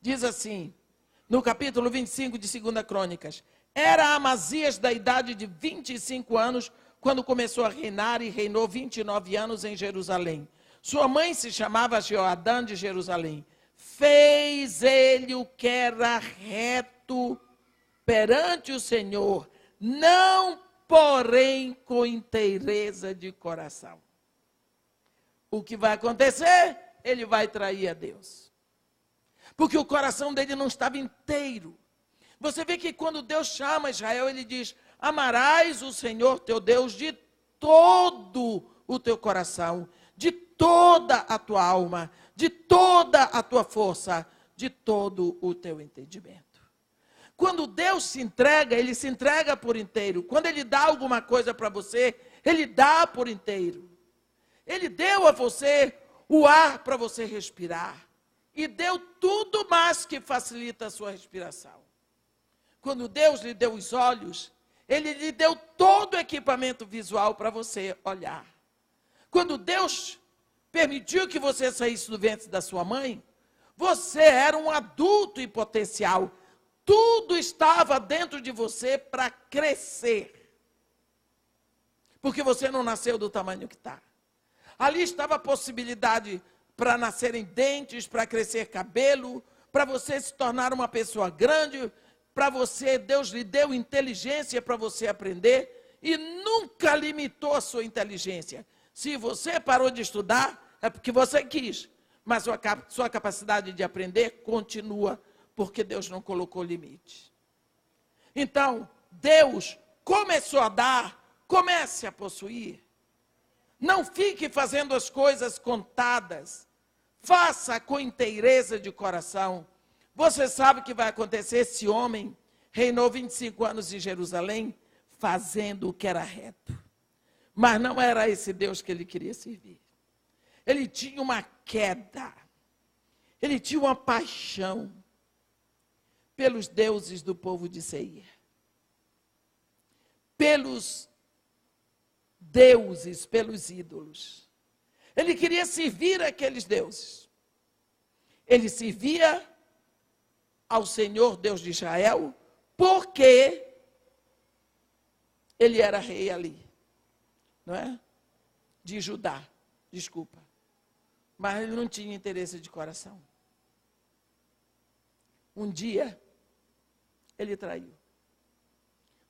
diz assim, no capítulo 25 de 2 Crônicas, era Amazias da idade de 25 anos, quando começou a reinar, e reinou 29 anos em Jerusalém. Sua mãe se chamava Jeoadã de Jerusalém. Fez ele o que era reto perante o Senhor, não porém com inteireza de coração. O que vai acontecer? Ele vai trair a Deus. Porque o coração dele não estava inteiro. Você vê que quando Deus chama Israel, ele diz, amarás o Senhor teu Deus de todo o teu coração, de toda a tua alma, de toda a tua força, de todo o teu entendimento. Quando Deus se entrega, ele se entrega por inteiro. Quando ele dá alguma coisa para você, ele dá por inteiro. Ele deu a você o ar para você respirar. E deu tudo mais que facilita a sua respiração. Quando Deus lhe deu os olhos, ele lhe deu todo o equipamento visual para você olhar. Quando Deus permitiu que você saísse do ventre da sua mãe, você era um adulto em potencial. Tudo estava dentro de você para crescer. Porque você não nasceu do tamanho que está. Ali estava a possibilidade para nascerem dentes, para crescer cabelo, para você se tornar uma pessoa grande, para você, Deus lhe deu inteligência para você aprender e nunca limitou a sua inteligência. Se você parou de estudar, é porque você quis, mas sua capacidade de aprender continua, porque Deus não colocou limite. Então, Deus começou a dar, comece a possuir. Não fique fazendo as coisas contadas. Faça com inteireza de coração. Você sabe o que vai acontecer? Esse homem reinou 25 anos em Jerusalém, fazendo o que era reto. Mas não era esse Deus que ele queria servir. Ele tinha uma queda. Ele tinha uma paixão pelos deuses do povo de Seir. Pelos deuses, pelos ídolos. Ele queria servir aqueles deuses. Ele servia ao Senhor Deus de Israel, porque ele era rei ali, não é? De Judá, desculpa. Mas ele não tinha interesse de coração. Um dia, ele traiu.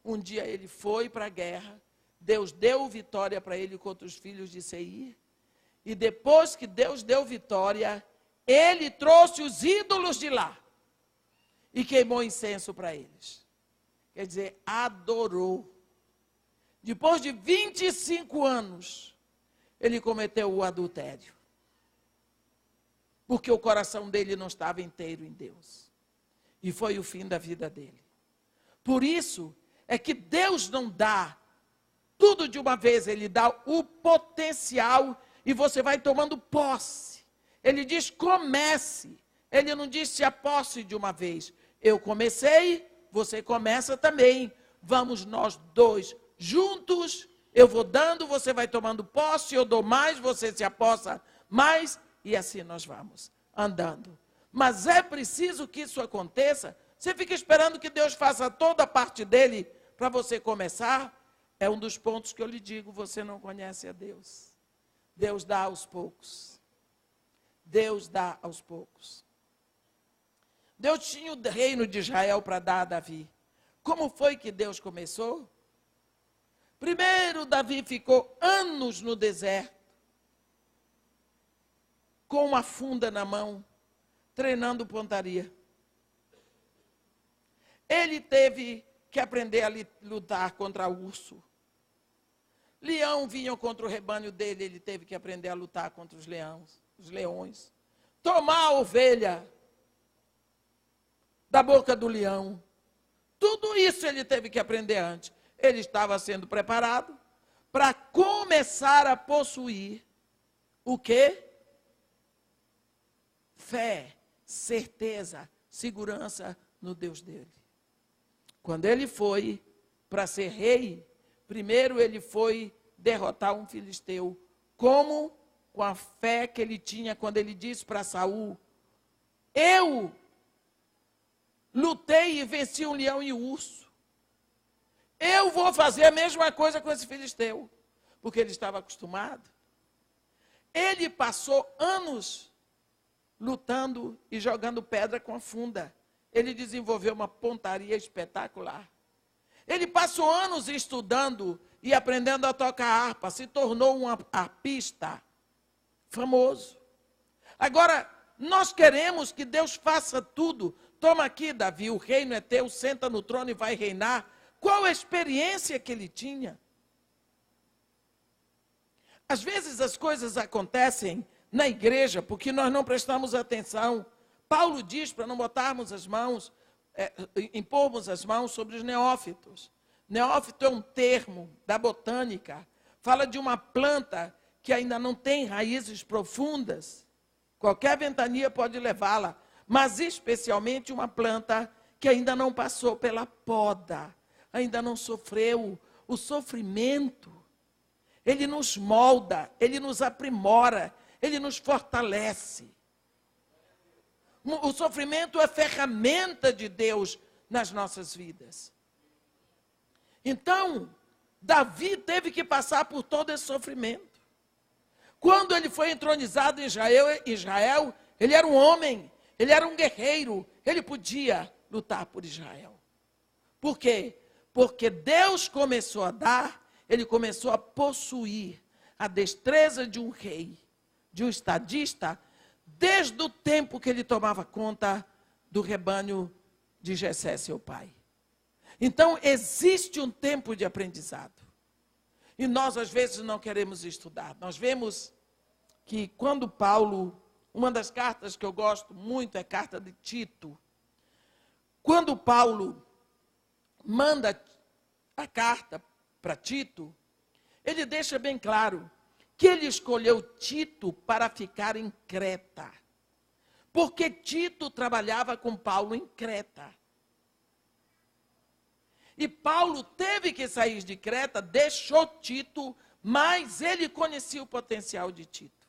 Um dia ele foi para a guerra, Deus deu vitória para ele contra os filhos de Seir, e depois que Deus deu vitória, ele trouxe os ídolos de lá e queimou incenso para eles. Quer dizer, adorou. Depois de 25 anos, ele cometeu o adultério. Porque o coração dele não estava inteiro em Deus. E foi o fim da vida dele. Por isso é que Deus não dá tudo de uma vez, ele dá o potencial e você vai tomando posse. Ele diz comece, ele não diz se aposse de uma vez. Eu comecei, você começa também. Vamos nós dois juntos, eu vou dando, você vai tomando posse, eu dou mais, você se apossa mais, e assim nós vamos andando. Mas é preciso que isso aconteça. Você fica esperando que Deus faça toda a parte dele para você começar. É um dos pontos que eu lhe digo, você não conhece a Deus. Deus dá aos poucos. Deus dá aos poucos. Deus tinha o reino de Israel para dar a Davi. Como foi que Deus começou? Primeiro, Davi ficou anos no deserto, com uma funda na mão, treinando pontaria. Ele teve que aprender a lutar contra o urso. Leão vinha contra o rebanho dele, ele teve que aprender a lutar contra os leões. Tomar a ovelha da boca do leão. Tudo isso ele teve que aprender antes. Ele estava sendo preparado para começar a possuir o quê? Fé, certeza, segurança no Deus dele. Quando ele foi para ser rei, primeiro ele foi derrotar um filisteu. Como? Com a fé que ele tinha quando ele disse para Saul: eu lutei e venci um leão e um urso. Eu vou fazer a mesma coisa com esse filisteu. Porque ele estava acostumado. Ele passou anos lutando e jogando pedra com a funda. Ele desenvolveu uma pontaria espetacular. Ele passou anos estudando e aprendendo a tocar harpa, se tornou um arpista famoso. Agora, nós queremos que Deus faça tudo. Toma aqui, Davi, o reino é teu, senta no trono e vai reinar. Qual a experiência que ele tinha? Às vezes as coisas acontecem na igreja porque nós não prestamos atenção. Paulo diz para não botarmos as mãos, impormos as mãos sobre os neófitos. Neófito é um termo da botânica, fala de uma planta que ainda não tem raízes profundas. Qualquer ventania pode levá-la, mas especialmente uma planta que ainda não passou pela poda, ainda não sofreu o sofrimento. Ele nos molda, ele nos aprimora, ele nos fortalece. O sofrimento é ferramenta de Deus nas nossas vidas. Então, Davi teve que passar por todo esse sofrimento. Quando ele foi entronizado em Israel, ele era um homem, ele era um guerreiro, ele podia lutar por Israel. Por quê? Porque Deus começou a dar, ele começou a possuir a destreza de um rei, de um estadista, desde o tempo que ele tomava conta do rebanho de Jessé, seu pai. Então, existe um tempo de aprendizado. E nós, às vezes, não queremos estudar. Nós vemos que quando Paulo, uma das cartas que eu gosto muito é a carta de Tito. Quando Paulo manda a carta para Tito, ele deixa bem claro que ele escolheu Tito para ficar em Creta. Porque Tito trabalhava com Paulo em Creta. E Paulo teve que sair de Creta, deixou Tito, mas ele conhecia o potencial de Tito.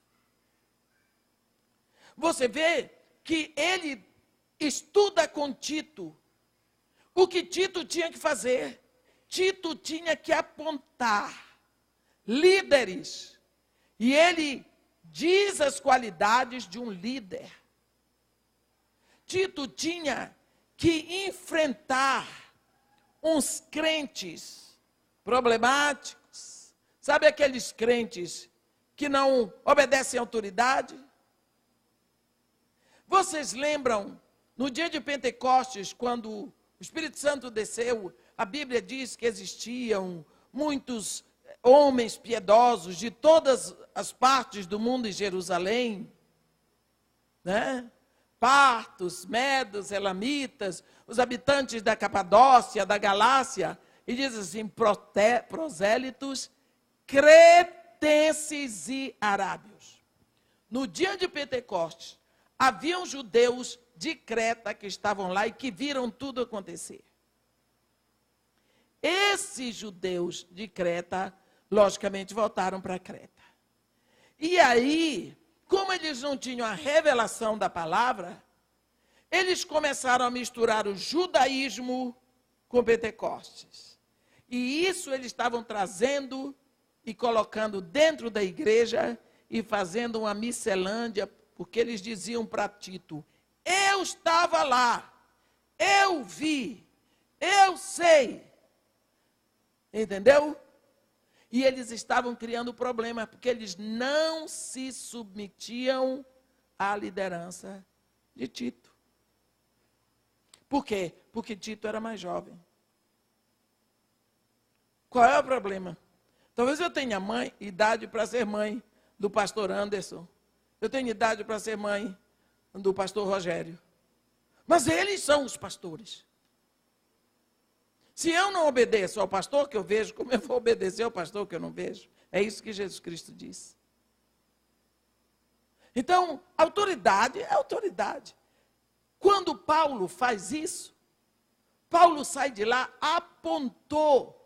Você vê que ele estuda com Tito o que Tito tinha que fazer. Tito tinha que apontar líderes. E ele diz as qualidades de um líder. Tito tinha que enfrentar uns crentes problemáticos. Sabe aqueles crentes que não obedecem à autoridade? Vocês lembram, no dia de Pentecostes, quando o Espírito Santo desceu, a Bíblia diz que existiam muitos homens piedosos de todas as partes do mundo em Jerusalém, né? Partos, medos, elamitas, os habitantes da Capadócia, da Galácia, e diz assim, prosélitos, cretenses e arábios. No dia de Pentecostes, haviam judeus de Creta que estavam lá e que viram tudo acontecer. Esses judeus de Creta, logicamente, voltaram para Creta. E aí, como eles não tinham a revelação da palavra, eles começaram a misturar o judaísmo com Pentecostes. E isso eles estavam trazendo e colocando dentro da igreja e fazendo uma miscelândia, porque eles diziam para Tito, eu estava lá, eu vi, eu sei. Entendeu? E eles estavam criando problema, porque eles não se submetiam à liderança de Tito. Por quê? Porque Tito era mais jovem. Qual é o problema? Talvez eu tenha idade para ser mãe do pastor Anderson. Eu tenho idade para ser mãe do pastor Rogério. Mas eles são os pastores. Se eu não obedeço ao pastor que eu vejo, como eu vou obedecer ao pastor que eu não vejo? É isso que Jesus Cristo disse. Então, autoridade é autoridade. Quando Paulo faz isso, Paulo sai de lá, apontou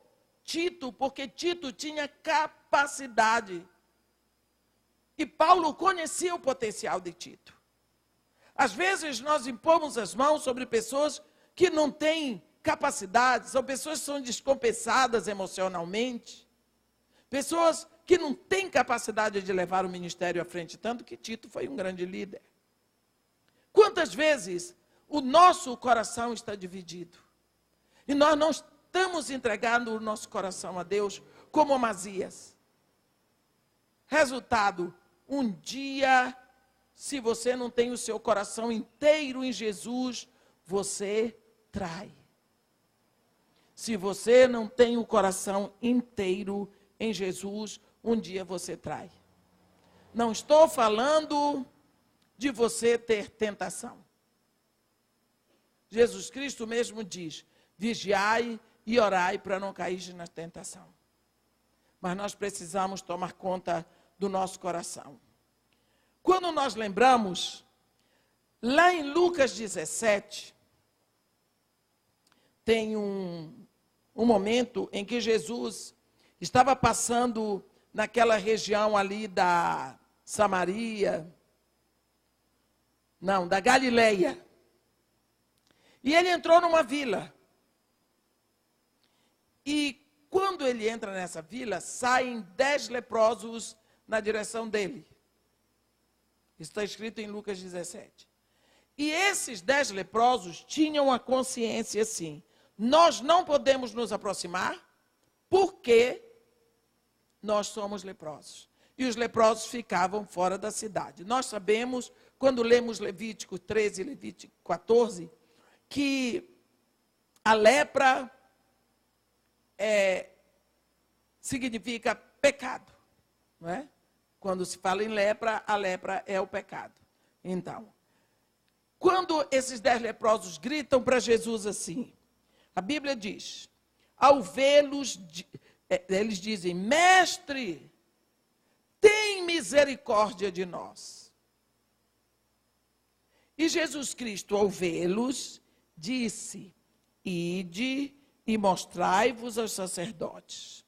Tito, porque Tito tinha capacidade. E Paulo conhecia o potencial de Tito. Às vezes nós impomos as mãos sobre pessoas que não têm capacidade, são pessoas que são descompensadas emocionalmente, pessoas que não têm capacidade de levar o ministério à frente, tanto que Tito foi um grande líder. Quantas vezes o nosso coração está dividido e nós não estamos entregando o nosso coração a Deus como Amazias? Resultado, um dia, se você não tem o seu coração inteiro em Jesus, você trai. Se você não tem o coração inteiro em Jesus, um dia você trai. Não estou falando de você ter tentação. Jesus Cristo mesmo diz, vigiai e orai para não cair na tentação. Mas nós precisamos tomar conta do nosso coração. Quando nós lembramos, lá em Lucas 17, tem um momento em que Jesus estava passando naquela região ali da Samaria, não, da Galileia. E ele entrou numa vila. E quando ele entra nessa vila, saem 10 leprosos na direção dele. Isso está escrito em Lucas 17. E esses 10 leprosos tinham a consciência assim, nós não podemos nos aproximar porque nós somos leprosos. E os leprosos ficavam fora da cidade. Nós sabemos, quando lemos Levítico 13 e Levítico 14, que a lepra significa pecado, não é? Quando se fala em lepra, a lepra é o pecado. Então, quando esses 10 leprosos gritam para Jesus assim, a Bíblia diz, ao vê-los, eles dizem, mestre, tem misericórdia de nós. E Jesus Cristo, ao vê-los, disse, ide e mostrai-vos aos sacerdotes.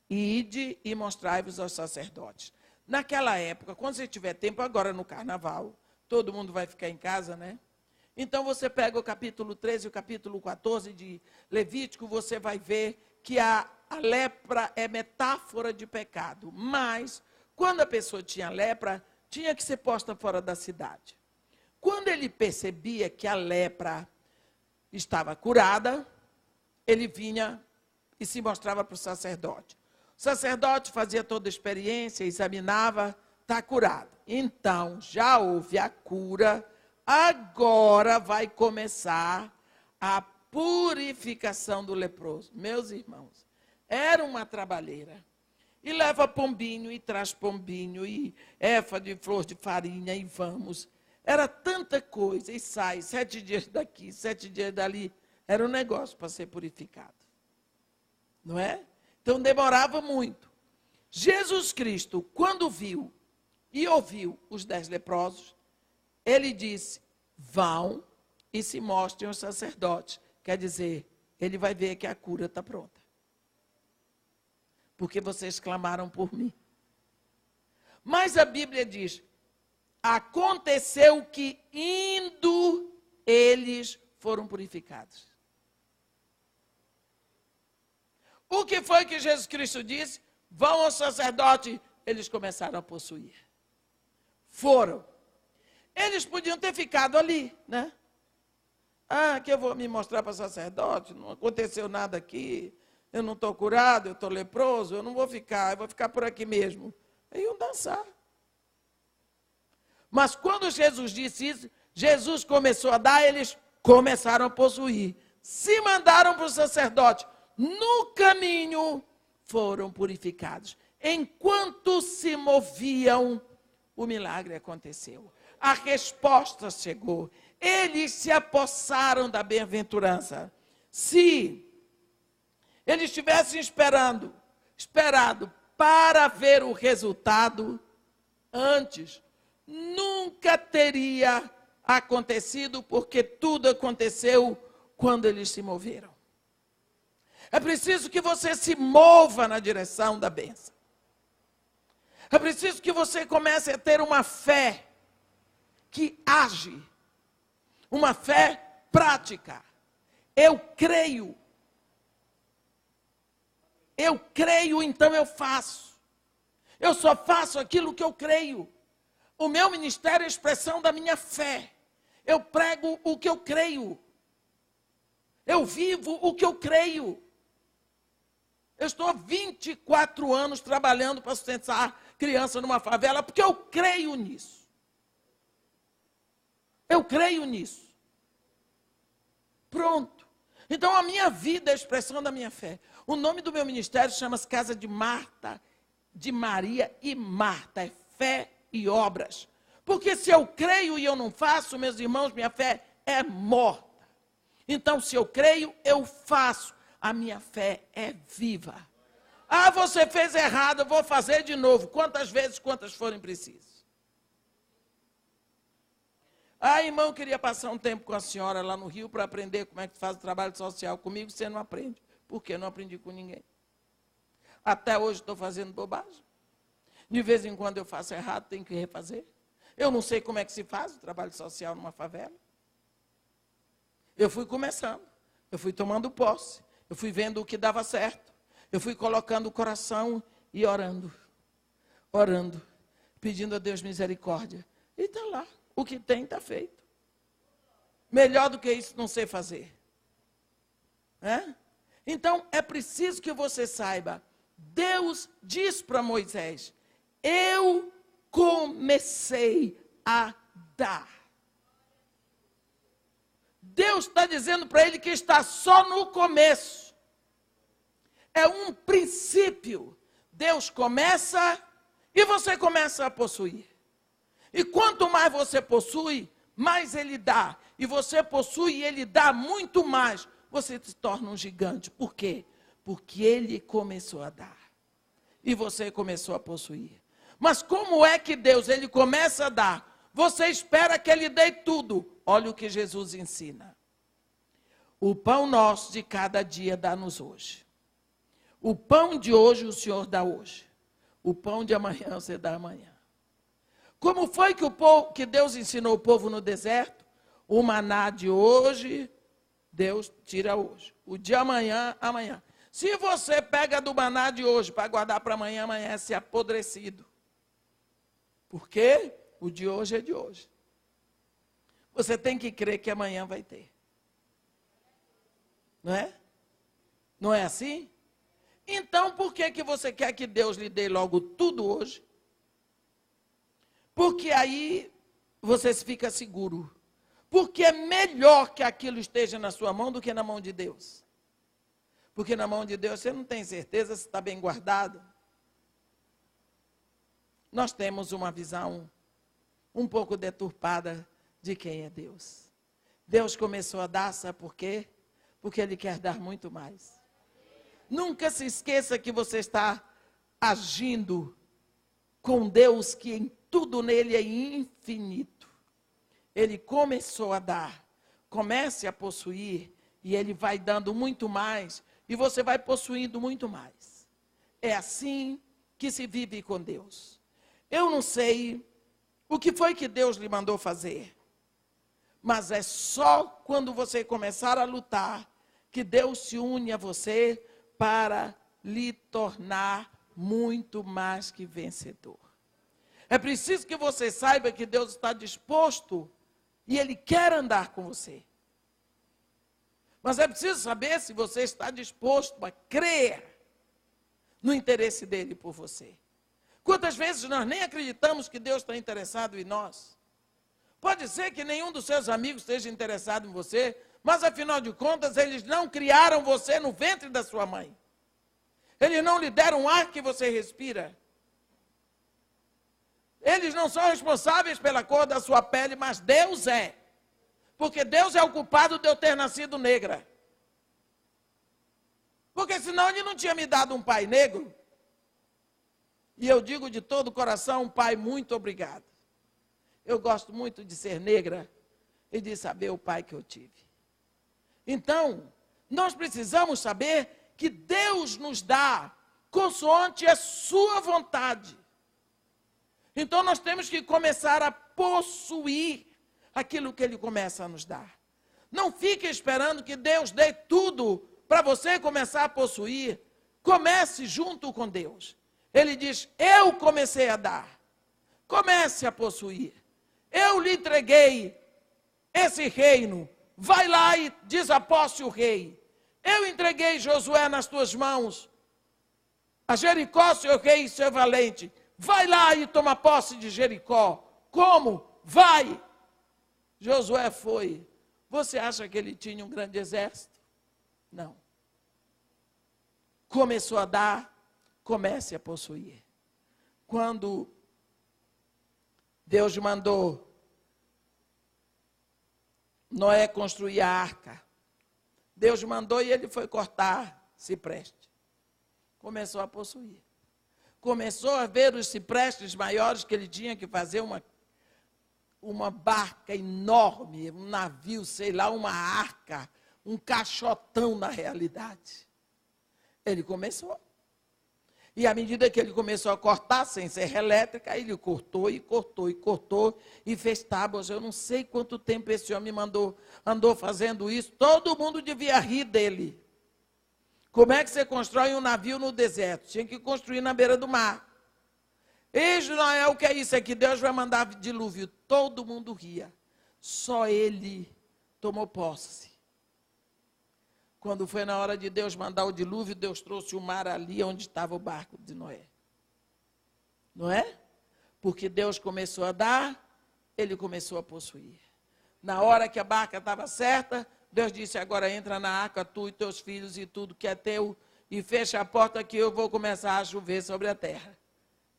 Ide e mostrai-vos aos sacerdotes. Naquela época, quando você tiver tempo, agora no carnaval, todo mundo vai ficar em casa, né? Então você pega o capítulo 13 e o capítulo 14 de Levítico, você vai ver que a lepra é metáfora de pecado. Mas, quando a pessoa tinha lepra, tinha que ser posta fora da cidade. Quando ele percebia que a lepra estava curada, ele vinha e se mostrava para o sacerdote. O sacerdote fazia toda a experiência, examinava, está curado. Então, já houve a cura, agora vai começar a purificação do leproso. Meus irmãos, era uma trabalheira. E leva pombinho, e traz pombinho, e éfa de flor de farinha, e vamos. Era tanta coisa, e sai 7 dias daqui, 7 dias dali. Era um negócio para ser purificado. Não é? Então demorava muito. Jesus Cristo, quando viu e ouviu os 10 leprosos, ele disse, vão e se mostrem aos sacerdotes. Quer dizer, ele vai ver que a cura está pronta. Porque vocês clamaram por mim. Mas a Bíblia diz, aconteceu que indo eles foram purificados. O que foi que Jesus Cristo disse? Vão ao sacerdote, eles começaram a possuir. Foram. Eles podiam ter ficado ali, né? Ah, que eu vou me mostrar para o sacerdote, não aconteceu nada aqui, eu não estou curado, eu estou leproso, eu não vou ficar, eu vou ficar por aqui mesmo. Aí iam dançar. Mas quando Jesus disse isso, Jesus começou a dar, eles começaram a possuir. Se mandaram para o sacerdote. No caminho foram purificados. Enquanto se moviam, o milagre aconteceu. A resposta chegou. Eles se apossaram da bem-aventurança. Se eles tivessem esperado para ver o resultado antes, nunca teria acontecido, porque tudo aconteceu quando eles se moveram. É preciso que você se mova na direção da bênção. É preciso que você comece a ter uma fé que age, uma fé prática. Eu creio, então eu faço. Eu só faço aquilo que eu creio. O meu ministério é a expressão da minha fé. Eu prego o que eu creio. Eu vivo o que eu creio. Eu estou há 24 anos trabalhando para sustentar criança numa favela, porque eu creio nisso. Eu creio nisso. Pronto. Então a minha vida é a expressão da minha fé. O nome do meu ministério chama-se Casa de Marta, de Maria e Marta. É fé e obras. Porque se eu creio e eu não faço, meus irmãos, minha fé é morta. Então, se eu creio, eu faço. A minha fé é viva. Ah, você fez errado, eu vou fazer de novo. Quantas vezes, quantas forem precisas. Ah, irmão, eu queria passar um tempo com a senhora lá no Rio para aprender como é que faz o trabalho social. Comigo você não aprende. Por quê? Eu não aprendi com ninguém. Até hoje estou fazendo bobagem. De vez em quando eu faço errado, tenho que refazer. Eu não sei como é que se faz o trabalho social numa favela. Eu fui começando. Eu fui tomando posse. Eu fui vendo o que dava certo. Eu fui colocando o coração e orando. Orando. Pedindo a Deus misericórdia. E está lá. O que tem está feito. Melhor do que isso não sei fazer. Então, é preciso que você saiba. Deus diz para Moisés, eu comecei a dar. Deus está dizendo para ele que está só no começo. É um princípio. Deus começa e você começa a possuir. E quanto mais você possui, mais ele dá. E você possui e ele dá muito mais. Você se torna um gigante. Por quê? Porque ele começou a dar. E você começou a possuir. Mas como é que Deus, ele começa a dar? Você espera que ele dê tudo. Olha o que Jesus ensina. O pão nosso de cada dia dá-nos hoje. O pão de hoje o Senhor dá hoje. O pão de amanhã você dá amanhã. Como foi que Deus ensinou o povo no deserto? O maná de hoje, Deus tira hoje. O de amanhã, amanhã. Se você pega do maná de hoje para guardar para amanhã, amanhece apodrecido. Por quê? O de hoje é de hoje. Você tem que crer que amanhã vai ter. Não é? Não é assim? Então, por que que você quer que Deus lhe dê logo tudo hoje? Porque aí você fica seguro. Porque é melhor que aquilo esteja na sua mão do que na mão de Deus. Porque na mão de Deus você não tem certeza se está bem guardado. Nós temos uma visão um pouco deturpada de quem é Deus. Deus começou a dar, sabe por quê? Porque Ele quer dar muito mais. Nunca se esqueça que você está agindo com Deus, que em tudo nele é infinito. Ele começou a dar. Comece a possuir e Ele vai dando muito mais e você vai possuindo muito mais. É assim que se vive com Deus. Eu não sei o que foi que Deus lhe mandou fazer, mas é só quando você começar a lutar que Deus se une a você para lhe tornar muito mais que vencedor. É preciso que você saiba que Deus está disposto e Ele quer andar com você. Mas é preciso saber se você está disposto a crer no interesse dEle por você. Quantas vezes nós nem acreditamos que Deus está interessado em nós? Pode ser que nenhum dos seus amigos esteja interessado em você, mas afinal de contas eles não criaram você no ventre da sua mãe. Eles não lhe deram o ar que você respira. Eles não são responsáveis pela cor da sua pele, mas Deus é. Porque Deus é o culpado de eu ter nascido negra. Porque senão Ele não tinha me dado um pai negro. E eu digo de todo o coração, pai, muito obrigado. Eu gosto muito de ser negra e de saber o pai que eu tive. Então, nós precisamos saber que Deus nos dá consoante a sua vontade. Então, nós temos que começar a possuir aquilo que Ele começa a nos dar. Não fique esperando que Deus dê tudo para você começar a possuir. Comece junto com Deus. Ele diz, eu comecei a dar. Comece a possuir. Eu lhe entreguei esse reino. Vai lá e desaposse o rei. Eu entreguei Josué nas tuas mãos. A Jericó, seu rei e seu valente. Vai lá e toma posse de Jericó. Como? Vai. Josué foi. Você acha que ele tinha um grande exército? Não. Começou a dar. Comece a possuir. Quando Deus mandou Noé construir a arca, Deus mandou e ele foi cortar cipreste. Começou a possuir. Começou a ver os ciprestes maiores que ele tinha que fazer uma barca enorme, um navio, sei lá, uma arca, um caixotão na realidade. Ele começou. E à medida que ele começou a cortar, sem serra elétrica, ele cortou e cortou e cortou e fez tábuas. Eu não sei quanto tempo esse homem andou fazendo isso. Todo mundo devia rir dele. Como é que você constrói um navio no deserto? Tinha que construir na beira do mar. Noé, o que é isso? É que Deus vai mandar dilúvio. Todo mundo ria. Só ele tomou posse. Quando foi na hora de Deus mandar o dilúvio, Deus trouxe o mar ali onde estava o barco de Noé. Não é? Porque Deus começou a dar, ele começou a possuir. Na hora que a barca estava certa, Deus disse, agora entra na arca, tu e teus filhos e tudo que é teu, e fecha a porta que eu vou começar a chover sobre a terra.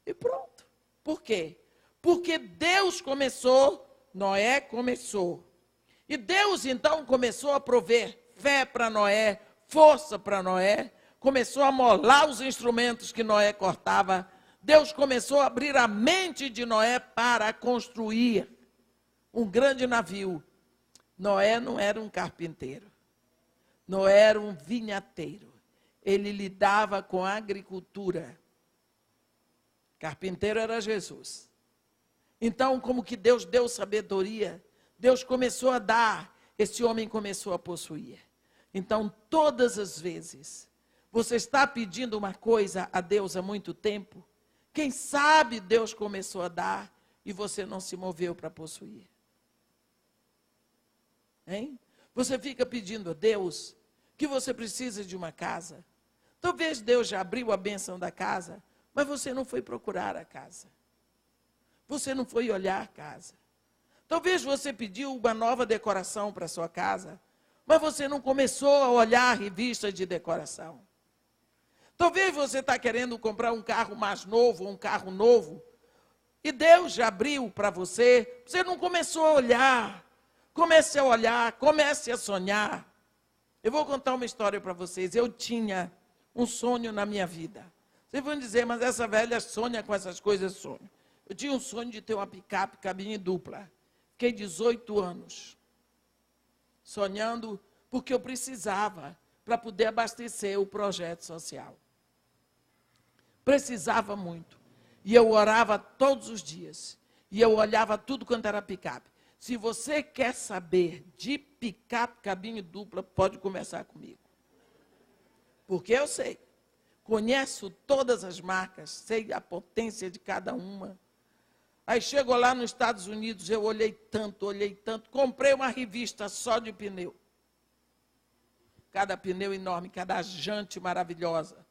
E pronto. Por quê? Porque Deus começou, Noé começou. E Deus então começou a prover fé para Noé, força para Noé, começou a molar os instrumentos que Noé cortava. Deus começou a abrir a mente de Noé para construir um grande navio. Noé não era um carpinteiro, Noé era um vinhateiro. Ele lidava com a agricultura. Carpinteiro era Jesus. Então, como que Deus deu sabedoria, Deus começou a dar, esse homem começou a possuir. Então, todas as vezes, você está pedindo uma coisa a Deus há muito tempo, quem sabe Deus começou a dar e você não se moveu para possuir. Hein? Você fica pedindo a Deus que você precisa de uma casa. Talvez Deus já abriu a bênção da casa, mas você não foi procurar a casa. Você não foi olhar a casa. Talvez você pediu uma nova decoração para a sua casa, mas você não começou a olhar revistas de decoração. Talvez você está querendo comprar um carro mais novo, um carro novo, e Deus já abriu para você, você não começou a olhar. Comece a olhar, comece a sonhar. Eu vou contar uma história para vocês. Eu tinha um sonho na minha vida. Vocês vão dizer, mas essa velha sonha com essas coisas, sonho. Eu tinha um sonho de ter uma picape cabine dupla. Fiquei 18 anos sonhando, porque eu precisava para poder abastecer o projeto social. Precisava muito. E eu orava todos os dias. E eu olhava tudo quanto era picape. Se você quer saber de picape cabine dupla, pode começar comigo. Porque eu sei. Conheço todas as marcas, sei a potência de cada uma. Aí chego lá nos Estados Unidos, eu olhei tanto, comprei uma revista só de pneu. Cada pneu enorme, cada jante maravilhosa.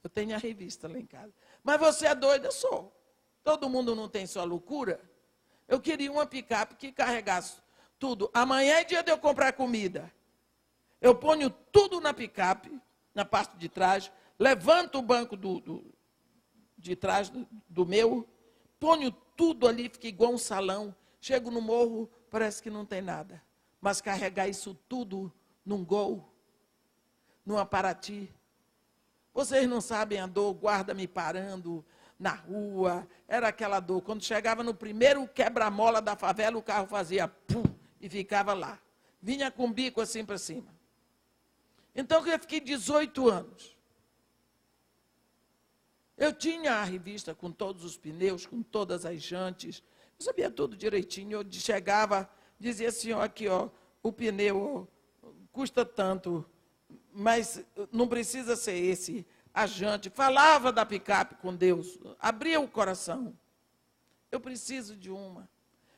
Eu tenho a revista lá em casa. Mas você é doida, eu sou. Todo mundo não tem sua loucura. Eu queria uma picape que carregasse tudo. Amanhã é dia de eu comprar comida. Eu ponho tudo na picape, na parte de trás, levanto o banco de trás do meu, ponho tudo ali, fica igual um salão. Chego no morro, parece que não tem nada. Mas carregar isso tudo num Gol, num Paraty. Vocês não sabem a dor, guarda me parando na rua, era aquela dor. Quando chegava no primeiro quebra-mola da favela, o carro fazia pum, e ficava lá. Vinha com o bico assim para cima. Então, eu fiquei 18 anos. Eu tinha a revista com todos os pneus, com todas as jantes. Eu sabia tudo direitinho. Eu chegava, dizia assim, ó, aqui, ó, o pneu custa tanto, mas não precisa ser esse. A jante, falava da picape com Deus, abria o coração. Eu preciso de uma.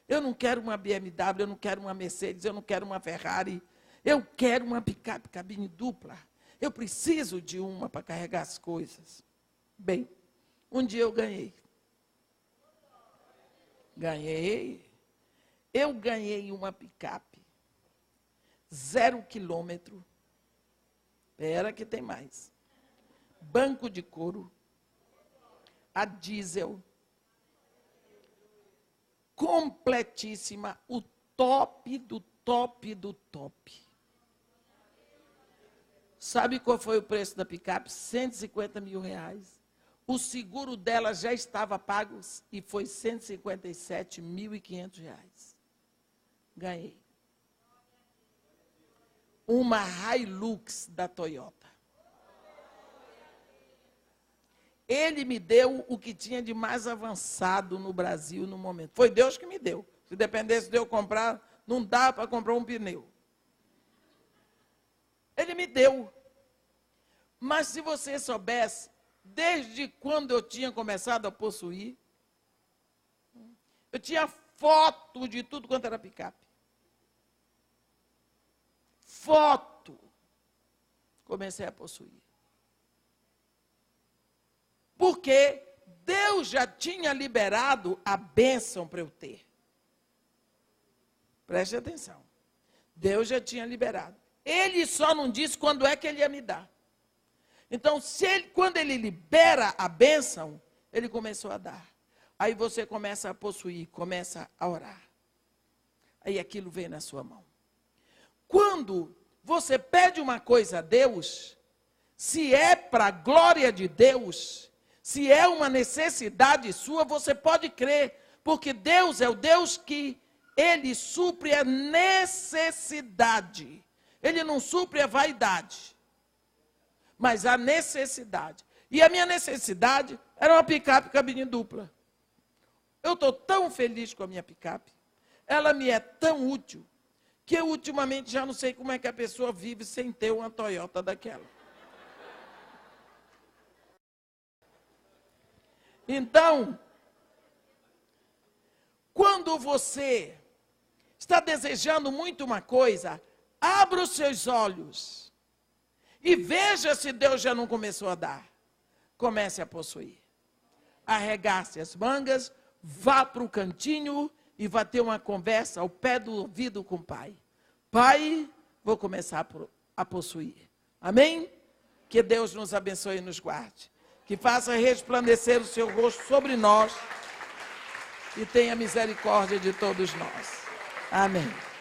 Eu não quero uma BMW, eu não quero uma Mercedes, eu não quero uma Ferrari. Eu quero uma picape cabine dupla. Eu preciso de uma para carregar as coisas. Bem, um dia eu ganhei. Eu ganhei uma picape. 0 quilômetro. Espera que tem mais. Banco de couro, a diesel, completíssima, o top do top do top. Sabe qual foi o preço da picape? R$150 mil. O seguro dela já estava pago e foi R$157.500. Ganhei. Uma Hilux da Toyota. Ele me deu o que tinha de mais avançado no Brasil no momento. Foi Deus que me deu. Se dependesse de eu comprar, não dá para comprar um pneu. Ele me deu. Mas se você soubesse, desde quando eu tinha começado a possuir, eu tinha foto de tudo quanto era picape. Foto. Comecei a possuir. Porque Deus já tinha liberado a bênção para eu ter. Preste atenção. Deus já tinha liberado. Ele só não disse quando é que ele ia me dar. Então, quando ele libera a bênção, ele começou a dar. Aí você começa a possuir, começa a orar. Aí aquilo vem na sua mão. Quando você pede uma coisa a Deus, se é para a glória de Deus, se é uma necessidade sua, você pode crer, porque Deus é o Deus que Ele supre a necessidade. Ele não supre a vaidade, mas a necessidade. E a minha necessidade era uma picape cabine dupla. Eu estou tão feliz com a minha picape, ela me é tão útil, que eu ultimamente já não sei como é que a pessoa vive sem ter uma Toyota daquela. Então, quando você está desejando muito uma coisa, abra os seus olhos E veja se Deus já não começou a dar. Comece a possuir. Arregace as mangas, vá para o cantinho e vá ter uma conversa ao pé do ouvido com o Pai. Pai, vou começar a possuir. Amém? Que Deus nos abençoe e nos guarde. Que faça resplandecer o seu rosto sobre nós e tenha misericórdia de todos nós. Amém.